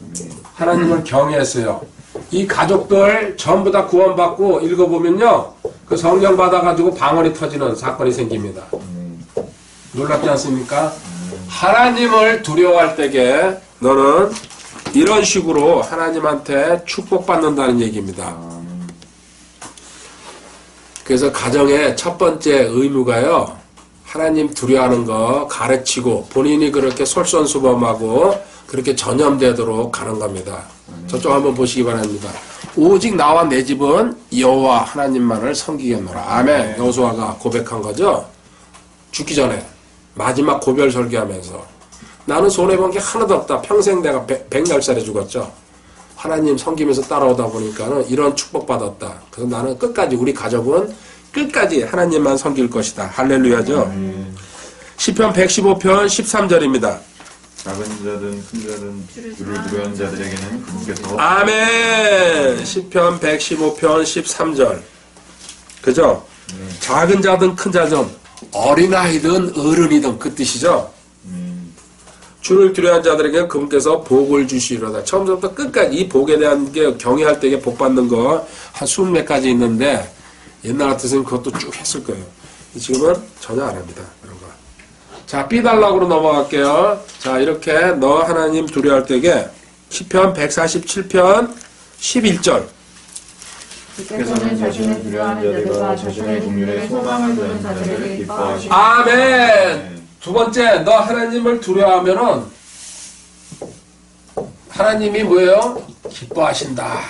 Speaker 1: 하나님을 경외했어요. 이 가족들 전부 다 구원받고 읽어보면요. 그 성령 받아가지고 방언이 터지는 사건이 생깁니다. 놀랍지 않습니까? 하나님을 두려워할 때에 너는 이런 식으로 하나님한테 축복받는다는 얘기입니다. 그래서 가정의 첫 번째 의무가요. 하나님 두려워하는 거 가르치고 본인이 그렇게 솔선수범하고 그렇게 전염되도록 가는 겁니다. 저쪽 한번 보시기 바랍니다. 오직 나와 내 집은 여호와 하나님만을 섬기겠노라. 아멘. 여호수아가 고백한 거죠. 죽기 전에 마지막 고별 설교하면서 나는 손해본 게 하나도 없다. 평생 내가 110살에 죽었죠. 하나님 섬기면서 따라오다 보니까는 이런 축복받았다. 그래서 나는 끝까지 우리 가족은 끝까지 하나님만 섬길 것이다. 할렐루야죠. 시편 115편 13절입니다.
Speaker 2: 작은 자든 큰 자든 주를 두려워하는 자들에게는 그분께서
Speaker 1: 아멘. 시편 115편 13절. 그죠? 작은 자든 큰 자든 어린아이든 어른이든 그 뜻이죠. 주를 두려워하는 자들에게 그분께서 복을 주시리로다. 처음부터 끝까지 이 복에 대한 게 경외할 때에 복 받는 거 한 20몇 가지 있는데 옛날 같았으면 그것도 쭉 했을 거예요. 지금은 전혀 안 합니다. 그런 거. 자, B 단락으로 넘어갈게요. 자, 이렇게 너 하나님 두려워할 때에 시편 147편 11절.
Speaker 3: 주께서는 자신을 두려워하는 자들과 자신의 국률에 소망을 두는 자들을 기뻐하시고
Speaker 1: 아멘. 두 번째, 너 하나님을 두려워하면은 하나님이 뭐예요? 기뻐하신다.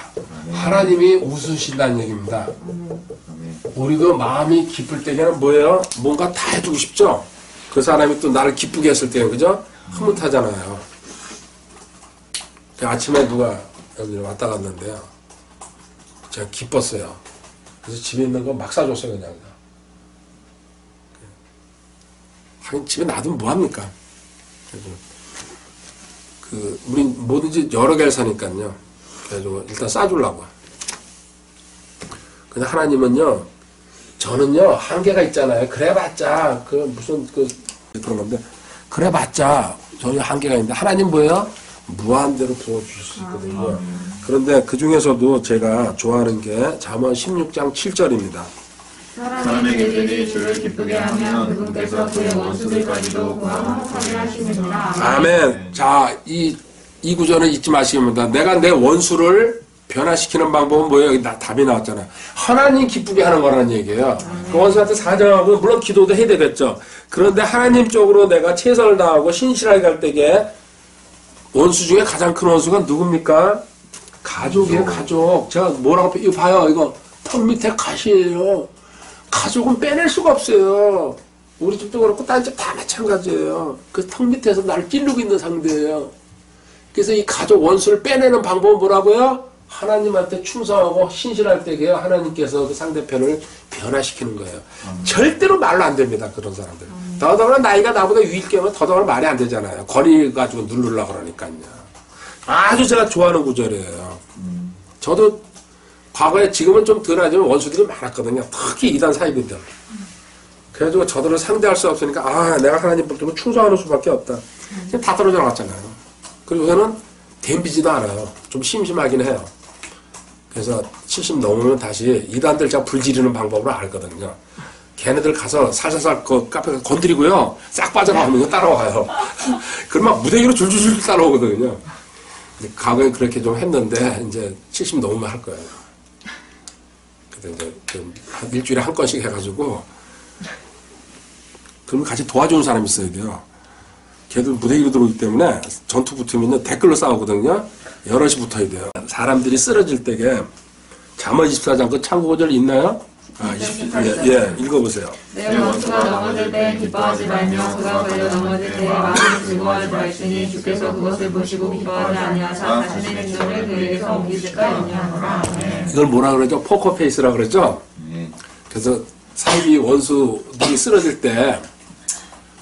Speaker 1: 하나님이 웃으신다는 얘기입니다. 우리 그 마음이 기쁠 때에는 뭐예요? 뭔가 다 해주고 싶죠? 그 사람이 또 나를 기쁘게 했을 때는, 그죠? 흐뭇하잖아요. 아침에 누가 여기 왔다 갔는데요. 제가 기뻤어요. 그래서 집에 있는 거 막 사줬어요, 그냥. 하긴 집에 놔두면 뭐합니까? 우리 뭐든지 여러 개를 사니까요. 그래가지고 일단 싸주려고. 근데 하나님은요, 저는요, 한계가 있잖아요. 그래봤자, 무슨 그런 건데, 그래봤자, 저희 한계가 있는데, 하나님 뭐예요? 무한대로 부어주실 수 있거든요. 그런데 그 중에서도 제가 좋아하는 게 잠언 16장 7절입니다.
Speaker 3: 사람의 길들이 주를 기쁘게 하면 그분께서 그의 원수들까지도 그와 화목하게 하시느니라.
Speaker 1: 아멘. 자, 이 구절은 잊지 마시기 바랍니다. 내가 내 원수를 변화시키는 방법은 뭐예요? 여기 답이 나왔잖아요. 하나님 기쁘게 하는 거라는 얘기예요. 그 원수한테 사정하고 물론 기도도 해야 되겠죠. 그런데 하나님 쪽으로 내가 최선을 다하고 신실하게 갈 때에 원수 중에 가장 큰 원수가 누굽니까? 가족이에요, 가족. 제가 뭐라고, 이거 봐요. 이거 턱 밑에 가시예요. 가족은 빼낼 수가 없어요. 우리 집도 그렇고 딴 집 다 마찬가지예요. 그 턱 밑에서 나를 찌르고 있는 상대예요. 그래서 이 가족 원수를 빼내는 방법은 뭐라고요? 하나님한테 충성하고 신실할 때에요. 하나님께서 그 상대편을 변화시키는 거예요. 절대로 말로 안 됩니다. 그런 사람들. 더더구나 나이가 나보다 위일 경우는 더더구나 말이 안 되잖아요. 권위 가지고 누르려고 그러니까요. 아주 제가 좋아하는 구절이에요. 저도 과거에 지금은 좀 덜하지만 원수들이 많았거든요. 특히 이단 사이비들. 그래가지고 저들을 상대할 수 없으니까 내가 하나님 붙들고 충성하는 수밖에 없다. 지금 다 떨어져 나갔잖아요. 그리고 저는 댐비지도 않아요. 좀 심심하긴 해요. 그래서 70 넘으면 다시 이단들 제가 불지르는 방법을 알거든요. 걔네들 가서 살살살 그 카페 가서 건드리고요. 싹 빠져나오면 따라와요. 그러면 무대 위로 줄줄줄 따라오거든요. 과거에 그렇게 좀 했는데 이제 70 넘으면 할 거예요. 그래서 이제 한 일주일에 한 건씩 해가지고 그러면 같이 도와주는 사람이 있어야 돼요. 걔들 무대 위로 들어오기 때문에 전투 붙으면 댓글로 싸우거든요. 여럿이 붙어야 돼요. 사람들이 쓰러질 때에 잠언 24장 그 참고 구절 있나요? 예, 읽어보세요.
Speaker 3: 내 원수가 넘어질 때 기뻐하지 말며 그가 걸려 넘어질 때 마음을 즐거워하지 말지니 주께서 그것을 보시고 기뻐하지 아니하사 자신의 진노를 그에게서 옮기실까 염려하노라.
Speaker 1: 이걸 뭐라 그러죠? 포커페이스라 그러죠? 그래서 사이비 원수들이 쓰러질 때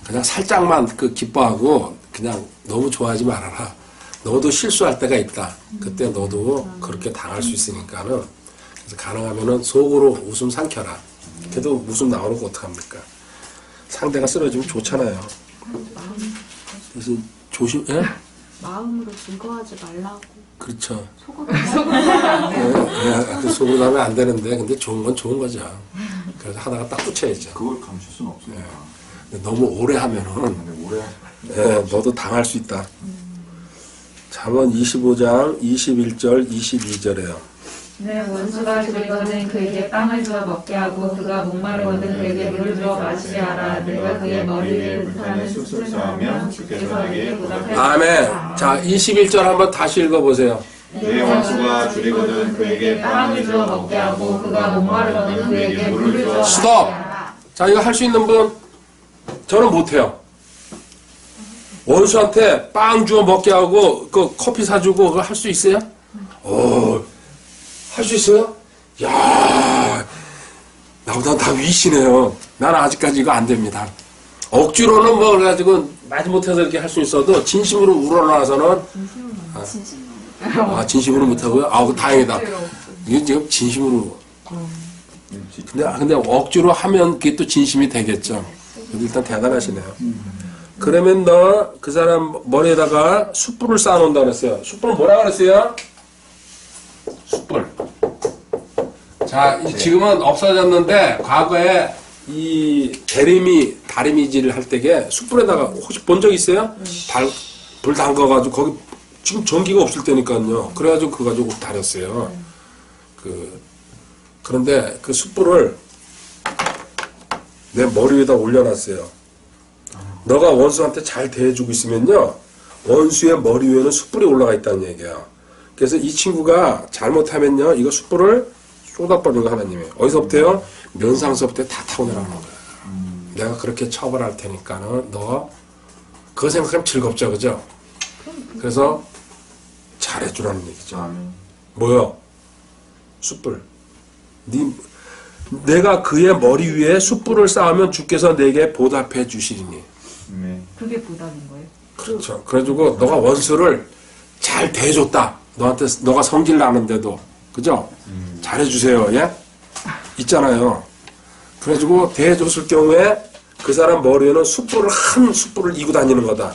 Speaker 1: 그냥 살짝만 기뻐하고 그냥 너무 좋아하지 말아라. 너도 실수할 때가 있다. 그때 너도 그렇게 당할 수 있으니까는 그래서 가능하면은 속으로 웃음 삼켜라. 그래도 웃음 나오는 거 어떡합니까? 상대가 쓰러지면 좋잖아요. 그래서 예?
Speaker 6: 마음으로 즐거워하지 말라고.
Speaker 1: 그렇죠.
Speaker 6: 속으로
Speaker 1: 속으로 하면 안 되는데 근데 좋은 건 좋은 거죠. 그래서 하다가 딱 붙여야죠.
Speaker 2: 그걸 감출 수는 없으니까.
Speaker 1: 근데 너무 오래 하면은
Speaker 2: 근데 오래
Speaker 1: 너도 당할 수 있다. 잠언 25장 21절 22절에요.
Speaker 3: 내 원수가 줄이거든 그에게 빵을 주어 먹게 하고 그가 목마르거든 그에게 물을 주어 마시게 하라. 내가 그의 머리 위에 불타는 숯을 쌓으면 주께서 내게 보답하시리라.
Speaker 1: 아멘. 자, 21절 한번 다시 읽어보세요.
Speaker 2: 내 원수가 줄이거든 그에게
Speaker 3: 빵을 주어 먹게 하고 그가 목마르거든 그에게 물을 주어
Speaker 1: 스톱! 자, 이거 할 수 있는 분? 저는 못해요. 원수한테 빵 주워 먹게 하고 그 커피 사주고 그거 할 수 있어요? 할 수 있어요? 야, 나보다 다 위시네요. 나는 아직까지 이거 안 됩니다. 억지로는 뭐 그래가지고 마지못해서 이렇게 할 수 있어도 진심으로 우러나서는 진심으로 못하고요? 그 다행이다. 이게 지금 진심으로. 근데 억지로 하면 그게 또 진심이 되겠죠. 일단 대단하시네요. 그러면 너 그 사람 머리에다가 숯불을 쌓아놓는다 그랬어요. 숯불 뭐라 그랬어요? 숯불. 자, 지금은 없어졌는데 과거에 이 다리미질 할 때게 숯불에다가 혹시 본 적 있어요? 불 담가가지고 거기 지금 전기가 없을 때니까요. 그래가지고 그거 가지고 다렸어요. 그런데 그 숯불을 내 머리 위에다 올려놨어요. 너가 원수한테 잘 대해주고 있으면요, 원수의 머리 위에는 숯불이 올라가 있다는 얘기야. 그래서 이 친구가 잘못하면요, 이거 숯불을 쏟아버리는 거 하나님이. 어디서부터요? 면상서부터 다 타고내라는 거야. 내가 그렇게 처벌할 테니까는 너 그거 생각하면 즐겁죠, 그죠? 그래서 잘해주라는 얘기죠. 뭐요? 숯불. 내가 그의 머리 위에 숯불을 쌓으면 주께서 내게 보답해 주시리니.
Speaker 3: 그게 보답인 거예요?
Speaker 1: 그렇죠. 그래가지고 너가 원수를 잘 대해줬다. 너한테 너가 성질 나는데도, 그죠? 잘해주세요. 예? 있잖아요. 그래가지고 대해줬을 경우에 그 사람 머리에는 숯불을 이고 다니는 거다.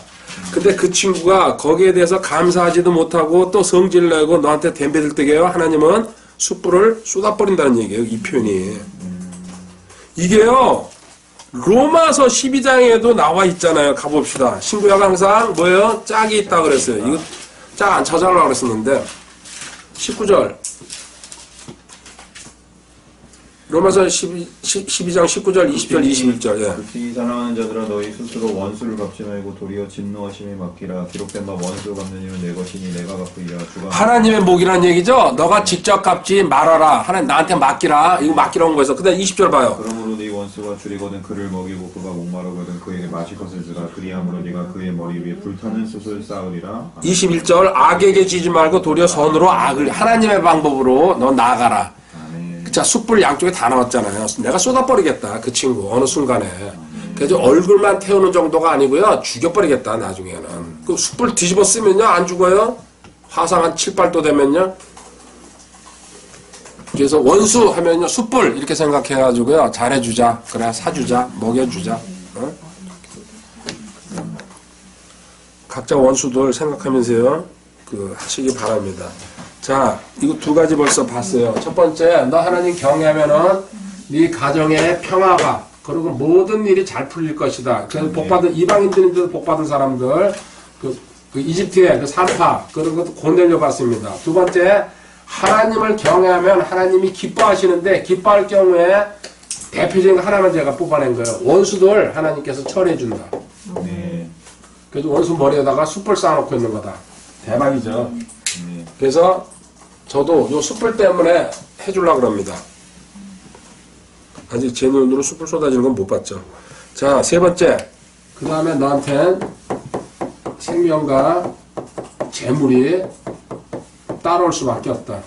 Speaker 1: 근데 그 친구가 거기에 대해서 감사하지도 못하고 또 성질 내고 너한테 덤벼들 때게요, 하나님은 숯불을 쏟아버린다는 얘기예요. 이 표현이. 이게요, 로마서 12장에도 나와 있잖아요. 가봅시다. 신구약 항상 뭐예요? 짝이 있다 그랬어요. 이거 짝 안 찾아오려고 그랬었는데 19절 로마서 12장 19절 20절 21절. 예.
Speaker 2: 급히 사랑하는 자들아 너희 스스로 원수를 갚지 말고 도리어 진노하심에 맡기라. 기록된 바 원수 갚는 이는 내 것이니 내가 갚으리라. 주가
Speaker 1: 하나님의 목이란 얘기죠. 너가 직접 갚지 말아라. 하나님 나한테 맡기라. 이거 맡기라는 거에서. 그 다음 20절 봐요.
Speaker 2: 그러므로 네 원수가 줄이거든 그를 먹이고 그가 목마르거든 그에게 마실 것을 주라. 그리함으로 네가 그의 머리 위에 불타는 숯을 쌓으리라.
Speaker 1: 21절 악에게 지지 말고 도리어 선으로 악을 하나님의 방법으로 너 나아가라. 자, 숯불 양쪽에 다 나왔잖아요. 내가 쏟아버리겠다. 그 친구 어느 순간에. 그래서 얼굴만 태우는 정도가 아니고요. 죽여버리겠다 나중에는. 그 숯불 뒤집어 쓰면요 안 죽어요. 화상 한 7, 8도 되면요. 그래서 원수 하면요 숯불 이렇게 생각해가지고요. 잘해주자. 그래 사주자. 먹여주자. 어? 각자 원수들 생각하면서요. 하시기 바랍니다. 자, 이거 두 가지 벌써 봤어요. 첫 번째, 너 하나님 경외하면은 네 가정의 평화가 그리고 모든 일이 잘 풀릴 것이다. 그래서 복받은 이방인들인데도 복받은 사람들, 그 이집트의 그 산파 그런 것도 고넬려 봤습니다. 두 번째, 하나님을 경외하면 하나님이 기뻐하시는데 기뻐할 경우에 대표적인 거 하나만 제가 뽑아낸 거예요. 원수들 하나님께서 처리해 준다. 그래서 원수 머리에다가 숯불 쌓아놓고 있는 거다. 대박이죠. 그래서 저도 요 숯불 때문에 해주려고 합니다. 아직 제 눈으로 숯불 쏟아지는 건 못 봤죠. 자, 세 번째. 그 다음에 너한텐 생명과 재물이 따라올 수밖에 없다.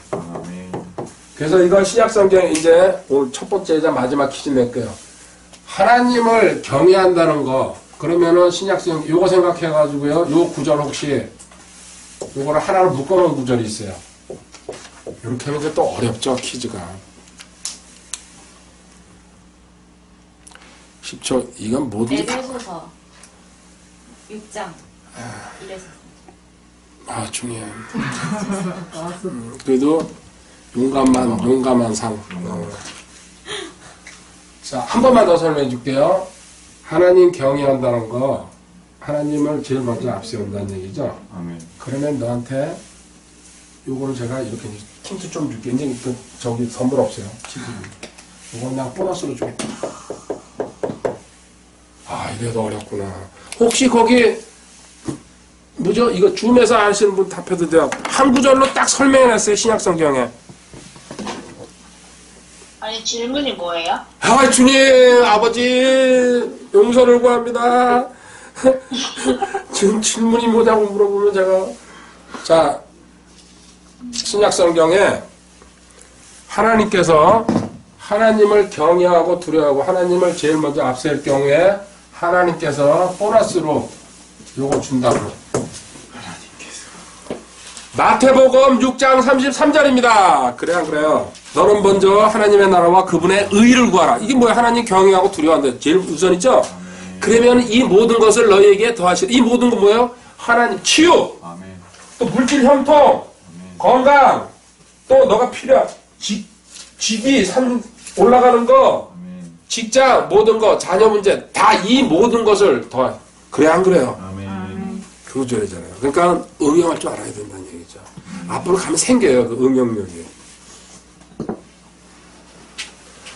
Speaker 1: 그래서 이건 신약성경에 이제 오늘 첫 번째이자 마지막 퀴즈 낼 거예요. 하나님을 경외한다는 거, 그러면은 신약성, 요거 생각해가지고요. 요 구절 혹시 요거를 하나로 묶어놓은 구절이 있어요. 이렇게 하면 또 어렵죠, 퀴즈가. 10초, 이건 뭐든지 다.
Speaker 6: 에베소서 6장 1에서
Speaker 1: 아, 중요해. 그래도 용감한 상. 자, 한 번만 더 설명해 줄게요. 하나님 경외한다는 거, 하나님을 제일 먼저 앞세운다는 얘기죠. 그러면 너한테 요거를 제가 이렇게 힌트 좀 줄게. 이제 저기 선물 없어요. 이거 그냥 보너스로 주겠다. 아, 이래도 어렵구나. 혹시 거기 뭐죠? 이거 줌에서 아시는 분 답해도 돼요. 한 구절로 딱 설명해놨어요. 신약성경에.
Speaker 5: 아니 질문이 뭐예요?
Speaker 1: 아, 주님, 아버지, 용서를 구합니다. 지금 질문이 뭐냐고 물어보면 제가. 자, 신약성경에 하나님께서 하나님을 경외하고 두려워하고 하나님을 제일 먼저 앞세울 경우에 하나님께서 보너스로 요거 준다고. 마태복음 6장 33절입니다. 그래 안 그래요? 너는 먼저 하나님의 나라와 그분의 의를 구하라. 이게 뭐야? 하나님 경외하고 두려워한다. 제일 우선이죠? 그러면 이 모든 것을 너희에게 더하시라. 이 모든 건 뭐예요? 하나님 치유, 또 물질 형통, 건강, 또 너가 필요한 직위, 산 올라가는 거, 직장, 모든 거, 자녀 문제, 다 이 모든 것을 더, 그래, 안 그래요?
Speaker 2: 아멘.
Speaker 1: 그 구절이잖아요. 그러니까 응용할 줄 알아야 된다는 얘기죠. 앞으로 가면 생겨요, 그 응용력이.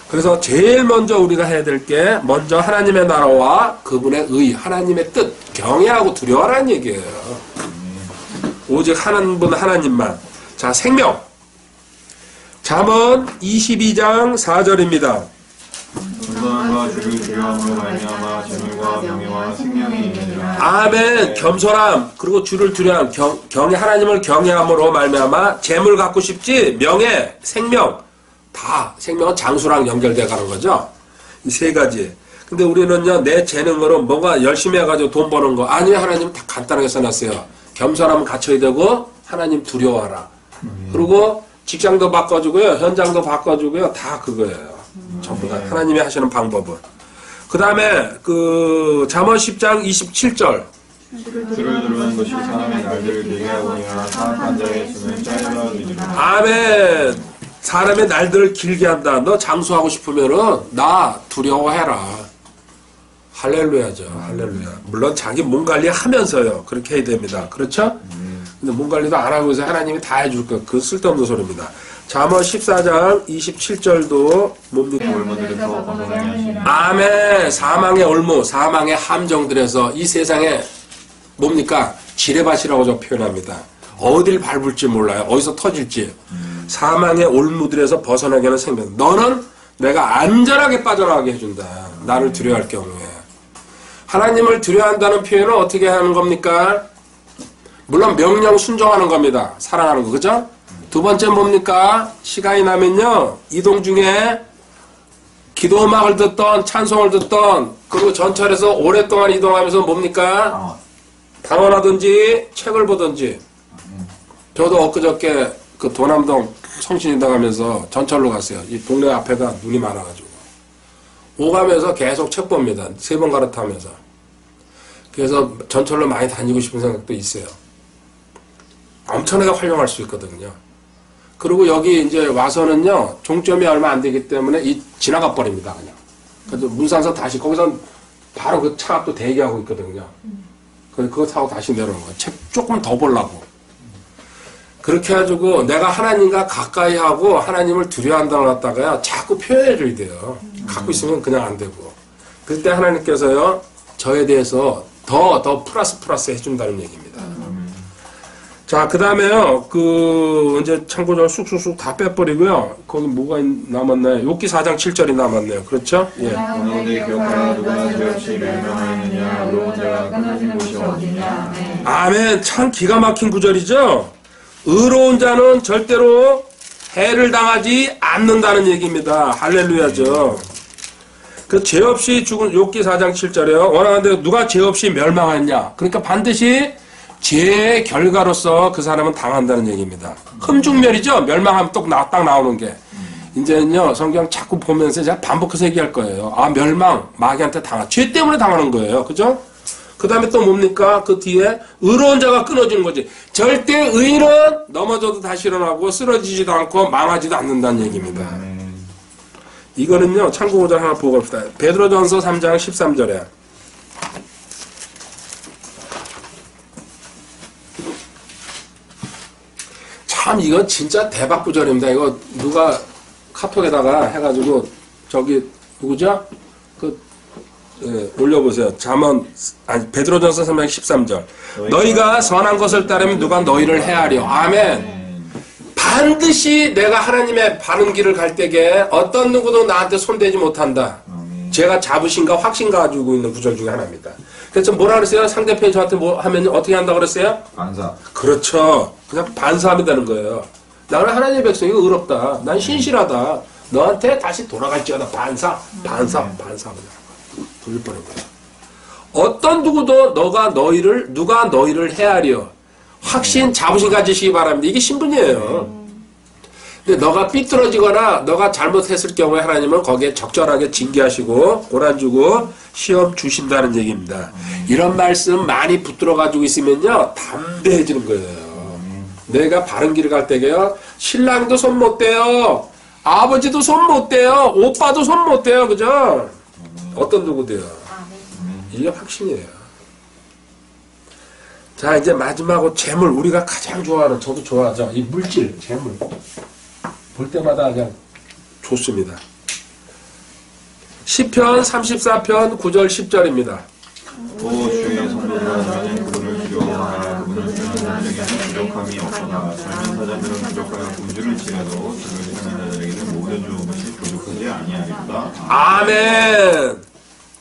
Speaker 1: 그래서 제일 먼저 우리가 해야 될 게, 먼저 하나님의 나라와 그분의 의, 하나님의 뜻, 경외하고 두려워라는 얘기예요. 오직 한 분 하나님만. 자, 생명. 잠언 22장 4절입니다.
Speaker 2: 겸손함과 주를 두려움으로 말미암아 재물과 명예와 생명이 있느니라.
Speaker 1: 아멘. 겸손함 그리고 주를 두려움, 경외 하나님을 경외함으로 말미암아 재물 갖고 싶지, 명예, 생명 다 생명은 장수랑 연결돼 가는 거죠. 이 세 가지. 근데 우리는요 내 재능으로 뭔가 열심히 해가지고 돈 버는 거 아니요, 하나님 다 간단하게 써놨어요. 겸손함은 갖춰야 되고 하나님 두려워하라. 그리고 직장도 바꿔주고요, 현장도 바꿔주고요, 다 그거예요. 전부 다 하나님이 하시는 방법은. 그 다음에 그 잠언 10장 27절.
Speaker 2: 주를 두려워하는 것이 사람의 날들을 길게 하거니와 사악한 자의 수는 짧아지리라.
Speaker 1: 아멘. 사람의 날들을 길게 한다. 너 장수하고 싶으면은 나 두려워해라. 할렐루야죠. 할렐루야. 물론 자기 몸 관리하면서요. 그렇게 해야 됩니다. 그렇죠? 근데 몸 관리도 안 하고 해서 하나님이 다 해줄 거. 그 쓸데없는 소리입니다. 잠언 14장 27절도 뭡니까?
Speaker 2: 올무들에서 벗어나게 하시니.
Speaker 1: 아멘. 사망의 올무, 사망의 함정들에서 이 세상에 뭡니까? 지뢰밭이라고 저 표현합니다. 어딜 밟을지 몰라요. 어디서 터질지. 사망의 올무들에서 벗어나게 하는 생명. 너는 내가 안전하게 빠져나가게 해준다. 나를 두려워할 경우에. 하나님을 두려워한다는 표현은 어떻게 하는 겁니까? 물론 명령 순종하는 겁니다. 사랑하는 거. 그죠? 두 번째 뭡니까? 시간이 나면요, 이동 중에 기도 음악을 듣던 찬송을 듣던, 그리고 전철에서 오랫동안 이동하면서 뭡니까? 방언하든지 책을 보든지. 저도 엊그저께 그 도남동 성신인당 가면서 전철로 갔어요. 이 동네 앞에가 눈이 많아가지고 오가면서 계속 책 봅니다. 3번 갈아타면서. 그래서 전철로 많이 다니고 싶은 생각도 있어요. 엄청나게 활용할 수 있거든요. 그리고 여기 이제 와서는요, 종점이 얼마 안 되기 때문에 지나가 버립니다, 그냥. 그래서 문산서 다시, 거기서 바로 그 차 앞도 대기하고 있거든요. 그거 타고 다시 내려오는 거예요. 책 조금 더 보려고. 그렇게 해가지고 내가 하나님과 가까이 하고 하나님을 두려워한다고 갖다가요, 자꾸 표현해줘야 돼요. 갖고 있으면 그냥 안 되고. 그때 하나님께서요, 저에 대해서 더 플러스 해준다는 얘기입니다. 자, 그 다음에요, 이제 참고적으로 쑥쑥쑥 다 빼버리고요. 거기 뭐가 남았나요? 욥기 4장 7절이 남았네요. 그렇죠? 예.
Speaker 2: 원하오되 기억하라. 누가 죄 없이 멸망하였느냐. 의로운 자가 끊어지는 곳이 어디냐.
Speaker 1: 아멘. 참 기가 막힌 구절이죠? 의로운 자는 절대로 해를 당하지 않는다는 얘기입니다. 할렐루야죠. 그 죄 없이 죽은 욥기 4장 7절에요. 원하는데 누가 죄 없이 멸망하냐. 그러니까 반드시 죄의 결과로서 그 사람은 당한다는 얘기입니다. 흠중멸이죠. 멸망하면 딱 나오는 게. 이제는요, 성경 자꾸 보면서 제가 반복해서 얘기할 거예요. 아, 멸망, 마귀한테 죄 때문에 당하는 거예요. 그죠? 그 다음에 또 뭡니까? 그 뒤에 의로운 자가 끊어지는 거지. 절대 의인은 넘어져도 다시 일어나고 쓰러지지도 않고 망하지도 않는다는 얘기입니다. 이거는요, 참고 구절 하나 보고 갑시다. 베드로전서 3장 13절에. 참, 이건 진짜 대박 구절입니다. 이거 누가 카톡에다가 해가지고, 누구죠? 올려보세요. 베드로전서 3장 13절. 너희가 선한 것을 따르면 누가 너희를 해하려. 아멘. 반드시 내가 하나님의 바른 길을 갈 때에 어떤 누구도 나한테 손대지 못한다. 제가 자부심과 확신 가지고 있는 구절 중에 하나입니다. 그래서 뭐라 그랬어요? 상대편이 저한테 뭐 하면 어떻게 한다고 그랬어요?
Speaker 2: 반사.
Speaker 1: 그렇죠. 그냥 반사하면 되는 거예요. 나는 하나님의 백성이 의롭다. 난 신실하다. 너한테 다시 돌아갈지어다. 반사. 돌릴 뻔했거든. 어떤 누구도 누가 너희를 헤아려. 확신, 자부심 가지시기 바랍니다. 이게 신분이에요. 근데 너가 삐뚤어지거나 너가 잘못했을 경우에 하나님은 거기에 적절하게 징계하시고 고난주고 시험 주신다는 얘기입니다. 이런 말씀 많이 붙들어 가지고 있으면요, 담대해지는 거예요. 내가 바른 길을 갈 때게요, 신랑도 손 못 대요. 아버지도 손 못 대요. 오빠도 손 못 대요. 그죠? 어떤 누구도요? 이게 확신이에요. 자, 이제 마지막으로 재물. 우리가 가장 좋아하는, 저도 좋아하죠. 이 물질, 재물. 볼 때마다 그냥 좋습니다. 시편 34편 9절 10절입니다.
Speaker 2: 또 주의 성도들아 너는 그를 두려워하라. 그분은 쓰는 자들에게는 부족함이 없도다. 젊은 사자들은 부족하여 굶주릴지라도 그를 사는 자들에게는 모든 좋은 것이 부족하지 아니하리로다.
Speaker 1: 아멘.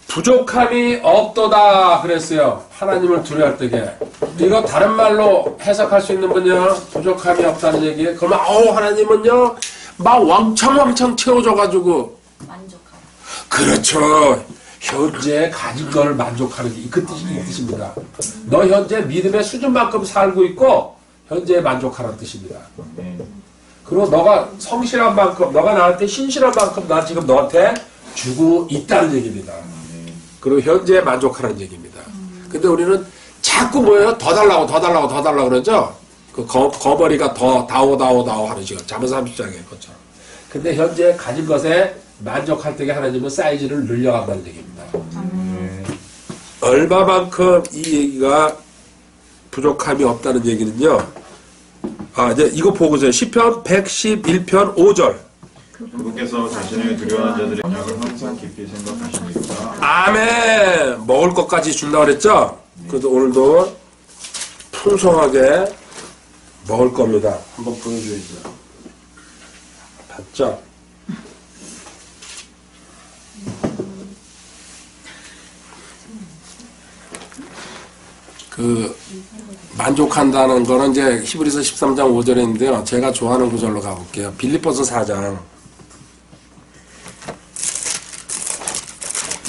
Speaker 1: 부족함이 없도다 그랬어요. 하나님을 두려워할 때에. 이거 다른 말로 해석할 수 있는 분요. 부족함이 없다는 얘기. 그러면 하나님은요 막 왕창 채워줘가지고
Speaker 6: 만족하라.
Speaker 1: 그렇죠. 현재 가진 걸 만족하는 게 그 뜻입니다. 너 현재 믿음의 수준만큼 살고 있고 현재에 만족하라는 뜻입니다. 그리고 너가 성실한 만큼, 너가 나한테 신실한 만큼 나 지금 너한테 주고 있다는 얘기입니다. 그리고 현재에 만족하라는 얘기입니다. 근데 우리는 자꾸 뭐예요? 더 달라고 그러죠? 그 거버리가 더 다오 하는 시간. 잠언 30장에 것처럼. 근데 현재 가진 것에 만족할 때에 하나님은 사이즈를 늘려간다는 얘기입니다. 얼마만큼 이 얘기가 부족함이 없다는 얘기는요. 이제 이거 보고서요. 시편 111편 5절.
Speaker 2: 그분께서 자신을 두려워하는 자들의 언약을 항상 깊이 생각하시니까.
Speaker 1: 아멘. 먹을 것까지 준다고 그랬죠? 그래서 오늘도 풍성하게 먹을 겁니다. 한번 보여줘야죠. 봤죠? 만족한다는 거는 이제 히브리서 13장 5절에 있는데요. 제가 좋아하는 구절로 가볼게요. 빌립보서 4장.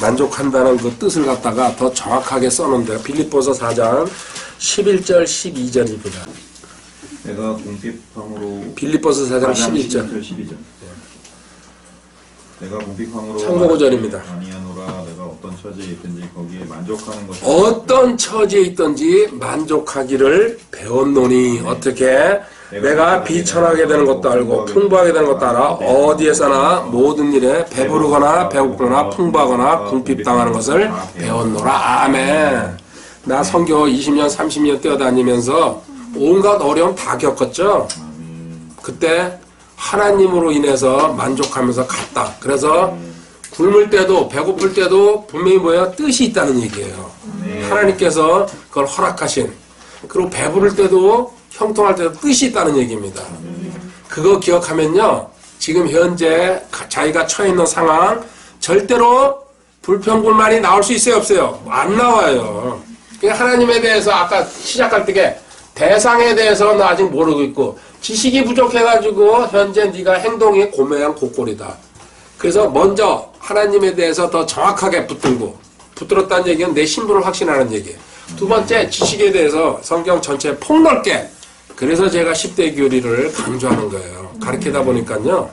Speaker 1: 만족한다는 그 뜻을 갖다가 더 정확하게 써놓은데요. 빌립보서 4장 11절 12절입니다.
Speaker 2: 내가 궁핍함으로
Speaker 1: 빌립보서 4장 11절.
Speaker 2: 12절. 내가 궁핍함으로
Speaker 1: 참고 구절입니다.
Speaker 2: 아니하노라. 내가 어떤 처지에 있든지 거기에 만족하는 것이
Speaker 1: 어떤 처지에 있든지 만족하기를 배웠노니 어떻게 내가 비천하게 되는 것도 알고 풍부하게 되는 것도 알아. 어디에서나 모든 일에 배부르거나 배고프거나 풍부하거나 궁핍당하는 것을 배웠노라. 아멘. 나 선교 20년 30년 뛰어다니면서 온갖 어려움 다 겪었죠. 그때 하나님으로 인해서 만족하면서 갔다. 그래서 굶을 때도 배고플 때도 분명히 뭐야? 뜻이 있다는 얘기예요. 하나님께서 그걸 허락하신. 그리고 배부를 때도 형통할 때도 뜻이 있다는 얘기입니다. 그거 기억하면요. 지금 현재 자기가 처해 있는 상황 절대로 불평불만이 나올 수 있어요? 없어요? 안 나와요. 하나님에 대해서 아까 시작할 때에 대상에 대해서는 아직 모르고 있고 지식이 부족해가지고 현재 네가 행동이 고매한 고꼴이다. 그래서 먼저 하나님에 대해서 더 정확하게 붙들었다는 얘기는 내 신분을 확신하는 얘기예요. 두 번째, 지식에 대해서 성경 전체에 폭넓게. 그래서 제가 10대 교리를 강조하는 거예요. 가르치다 보니까요.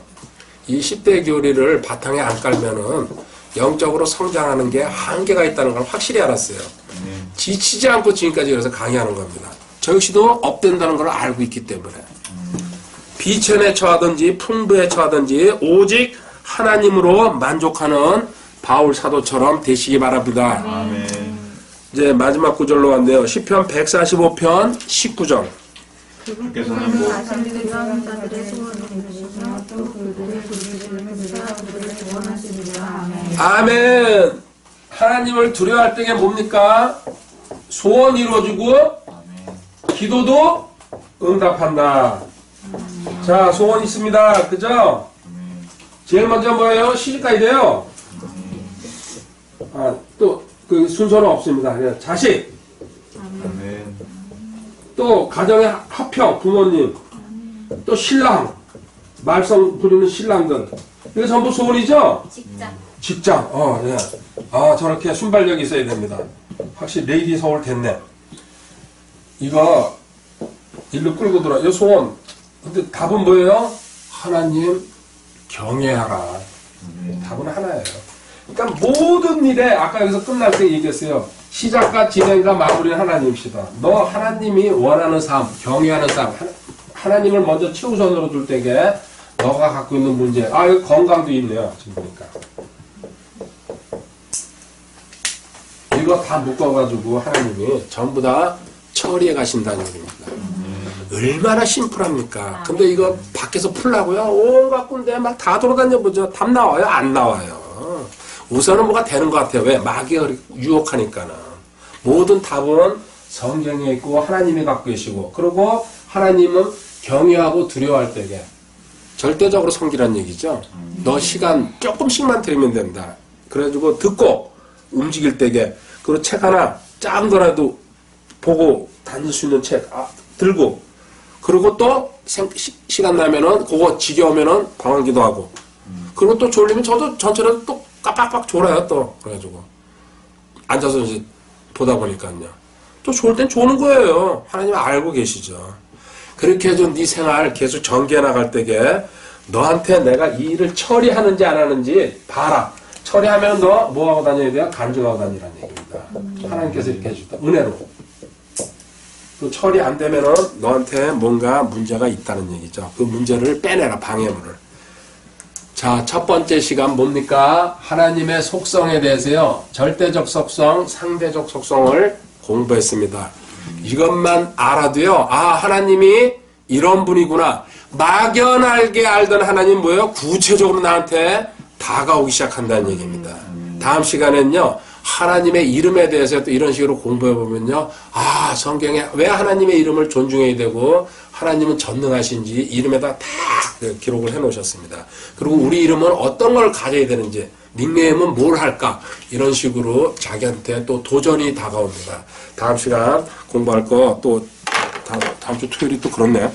Speaker 1: 이 10대 교리를 바탕에 안 깔면은 영적으로 성장하는 게 한계가 있다는 걸 확실히 알았어요. 지치지 않고 지금까지 그래서 강의하는 겁니다. 저 역시도 업된다는 걸 알고 있기 때문에. 비천에 처하든지 풍부에 처하든지 오직 하나님으로 만족하는 바울 사도처럼 되시기 바랍니다.
Speaker 2: 아멘.
Speaker 1: 이제 마지막 구절로 왔네요. 시편 145편 19절.
Speaker 2: 주께서는 뭐
Speaker 3: 자신들의 자들의 소원을 이루시며 또 그들의 부르짖음을 들으사 그들의 구원하시리라. 아멘.
Speaker 1: 아멘. 하나님을 두려워할 때가 뭡니까? 소원 이루어주고 기도도 응답한다. 자, 소원 있습니다. 그죠? 제일 먼저 뭐예요? 시집가야 돼요. 또 그 순서는 없습니다. 그냥 자식.
Speaker 2: 아멘.
Speaker 1: 또 가정의 합평, 부모님. 또 신랑. 말썽 부리는 신랑들. 이거 전부 소원이죠? 직장. 네. 저렇게 순발력이 있어야 됩니다. 확실히 레이디 서울 됐네. 이거 일로 끌고 들어. 이 소원. 근데 답은 뭐예요? 하나님 경외하라. 답은 하나예요. 그러니까 모든 일에 아까 여기서 끝날 때 얘기했어요. 시작과 진행과 마무리는 하나님이시다. 너 하나님이 원하는 삶, 경외하는 삶, 하나님을 먼저 최우선으로 둘 때에 너가 갖고 있는 문제. 아, 여기 건강도 있네요. 지금 보니까. 이거 다 묶어가지고 하나님이 전부 다 처리해 가신다는 얘기입니다. 얼마나 심플합니까? 근데 이거 밖에서 풀라고요? 온갖 군데 막 다 돌아다녀 보죠. 답 나와요? 안 나와요. 우선은 뭐가 되는 것 같아요. 왜? 마귀가 유혹하니까는. 모든 답은 성경에 있고 하나님이 갖고 계시고, 그리고 하나님은 경외하고 두려워할 때게 절대적으로 섬기란 얘기죠. 너 시간 조금씩만 들이면 된다. 그래가지고 듣고 움직일 때게, 그리고 책 하나 작은 거라도 보고 다닐 수 있는 책 들고, 그리고 또 시간 나면은 그거 지겨우면은 방황기도 하고, 그리고 또 졸리면 저도 전체로 또 깜빡깜빡 졸아요. 또 그래가지고 앉아서 이제 보다 보니까요. 또 좋을 땐 조는 거예요. 하나님 알고 계시죠. 그렇게 해서 네 생활 계속 전개해 나갈 때게 너한테 내가 이 일을 처리하는지 안 하는지 봐라. 처리하면 너 뭐하고 다녀야 돼요? 간증하고 다니라는 얘기입니다. 하나님께서 이렇게 해주셨다. 은혜로. 또 처리 안 되면은 너한테 뭔가 문제가 있다는 얘기죠. 그 문제를 빼내라, 방해물을. 자, 첫 번째 시간 뭡니까? 하나님의 속성에 대해서요. 절대적 속성, 상대적 속성을 공부했습니다. 이것만 알아도요. 아, 하나님이 이런 분이구나. 막연하게 알던 하나님 뭐예요? 구체적으로 나한테 다가오기 시작한다는 얘기입니다. 다음 시간에는요. 하나님의 이름에 대해서 또 이런 식으로 공부해보면요. 아, 성경에 왜 하나님의 이름을 존중해야 되고 하나님은 전능하신지 이름에다 다 기록을 해놓으셨습니다. 그리고 우리 이름은 어떤 걸 가져야 되는지, 닉네임은 뭘 할까, 이런 식으로 자기한테 또 도전이 다가옵니다. 다음 시간 공부할 거 또 다음 주 토요일이 또 그렇네요.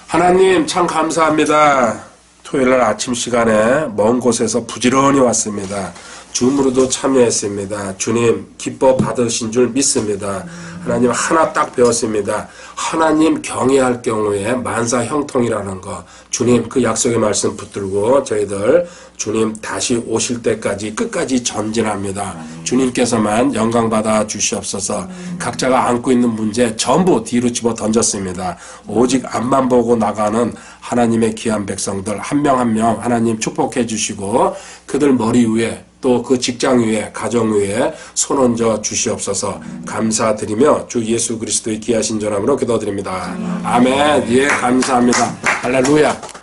Speaker 1: 하나님 참 감사합니다. 토요일날 아침 시간에 먼 곳에서 부지런히 왔습니다. 줌으로도 참여했습니다. 주님 기뻐 받으신 줄 믿습니다. 하나님 하나 딱 배웠습니다. 하나님 경외할 경우에 만사 형통이라는 거, 주님 그 약속의 말씀 붙들고 저희들 주님 다시 오실 때까지 끝까지 전진합니다. 주님께서만 영광 받아 주시옵소서. 각자가 안고 있는 문제 전부 뒤로 집어 던졌습니다. 오직 앞만 보고 나가는 하나님의 귀한 백성들 한 명 한 명 하나님 축복해 주시고 그들 머리 위에 또 그 직장 위에 가정 위에 손 얹어 주시옵소서. 감사드리며 주 예수 그리스도의 귀하신 전함으로 기도드립니다. 아멘. 예, 감사합니다. 할렐루야.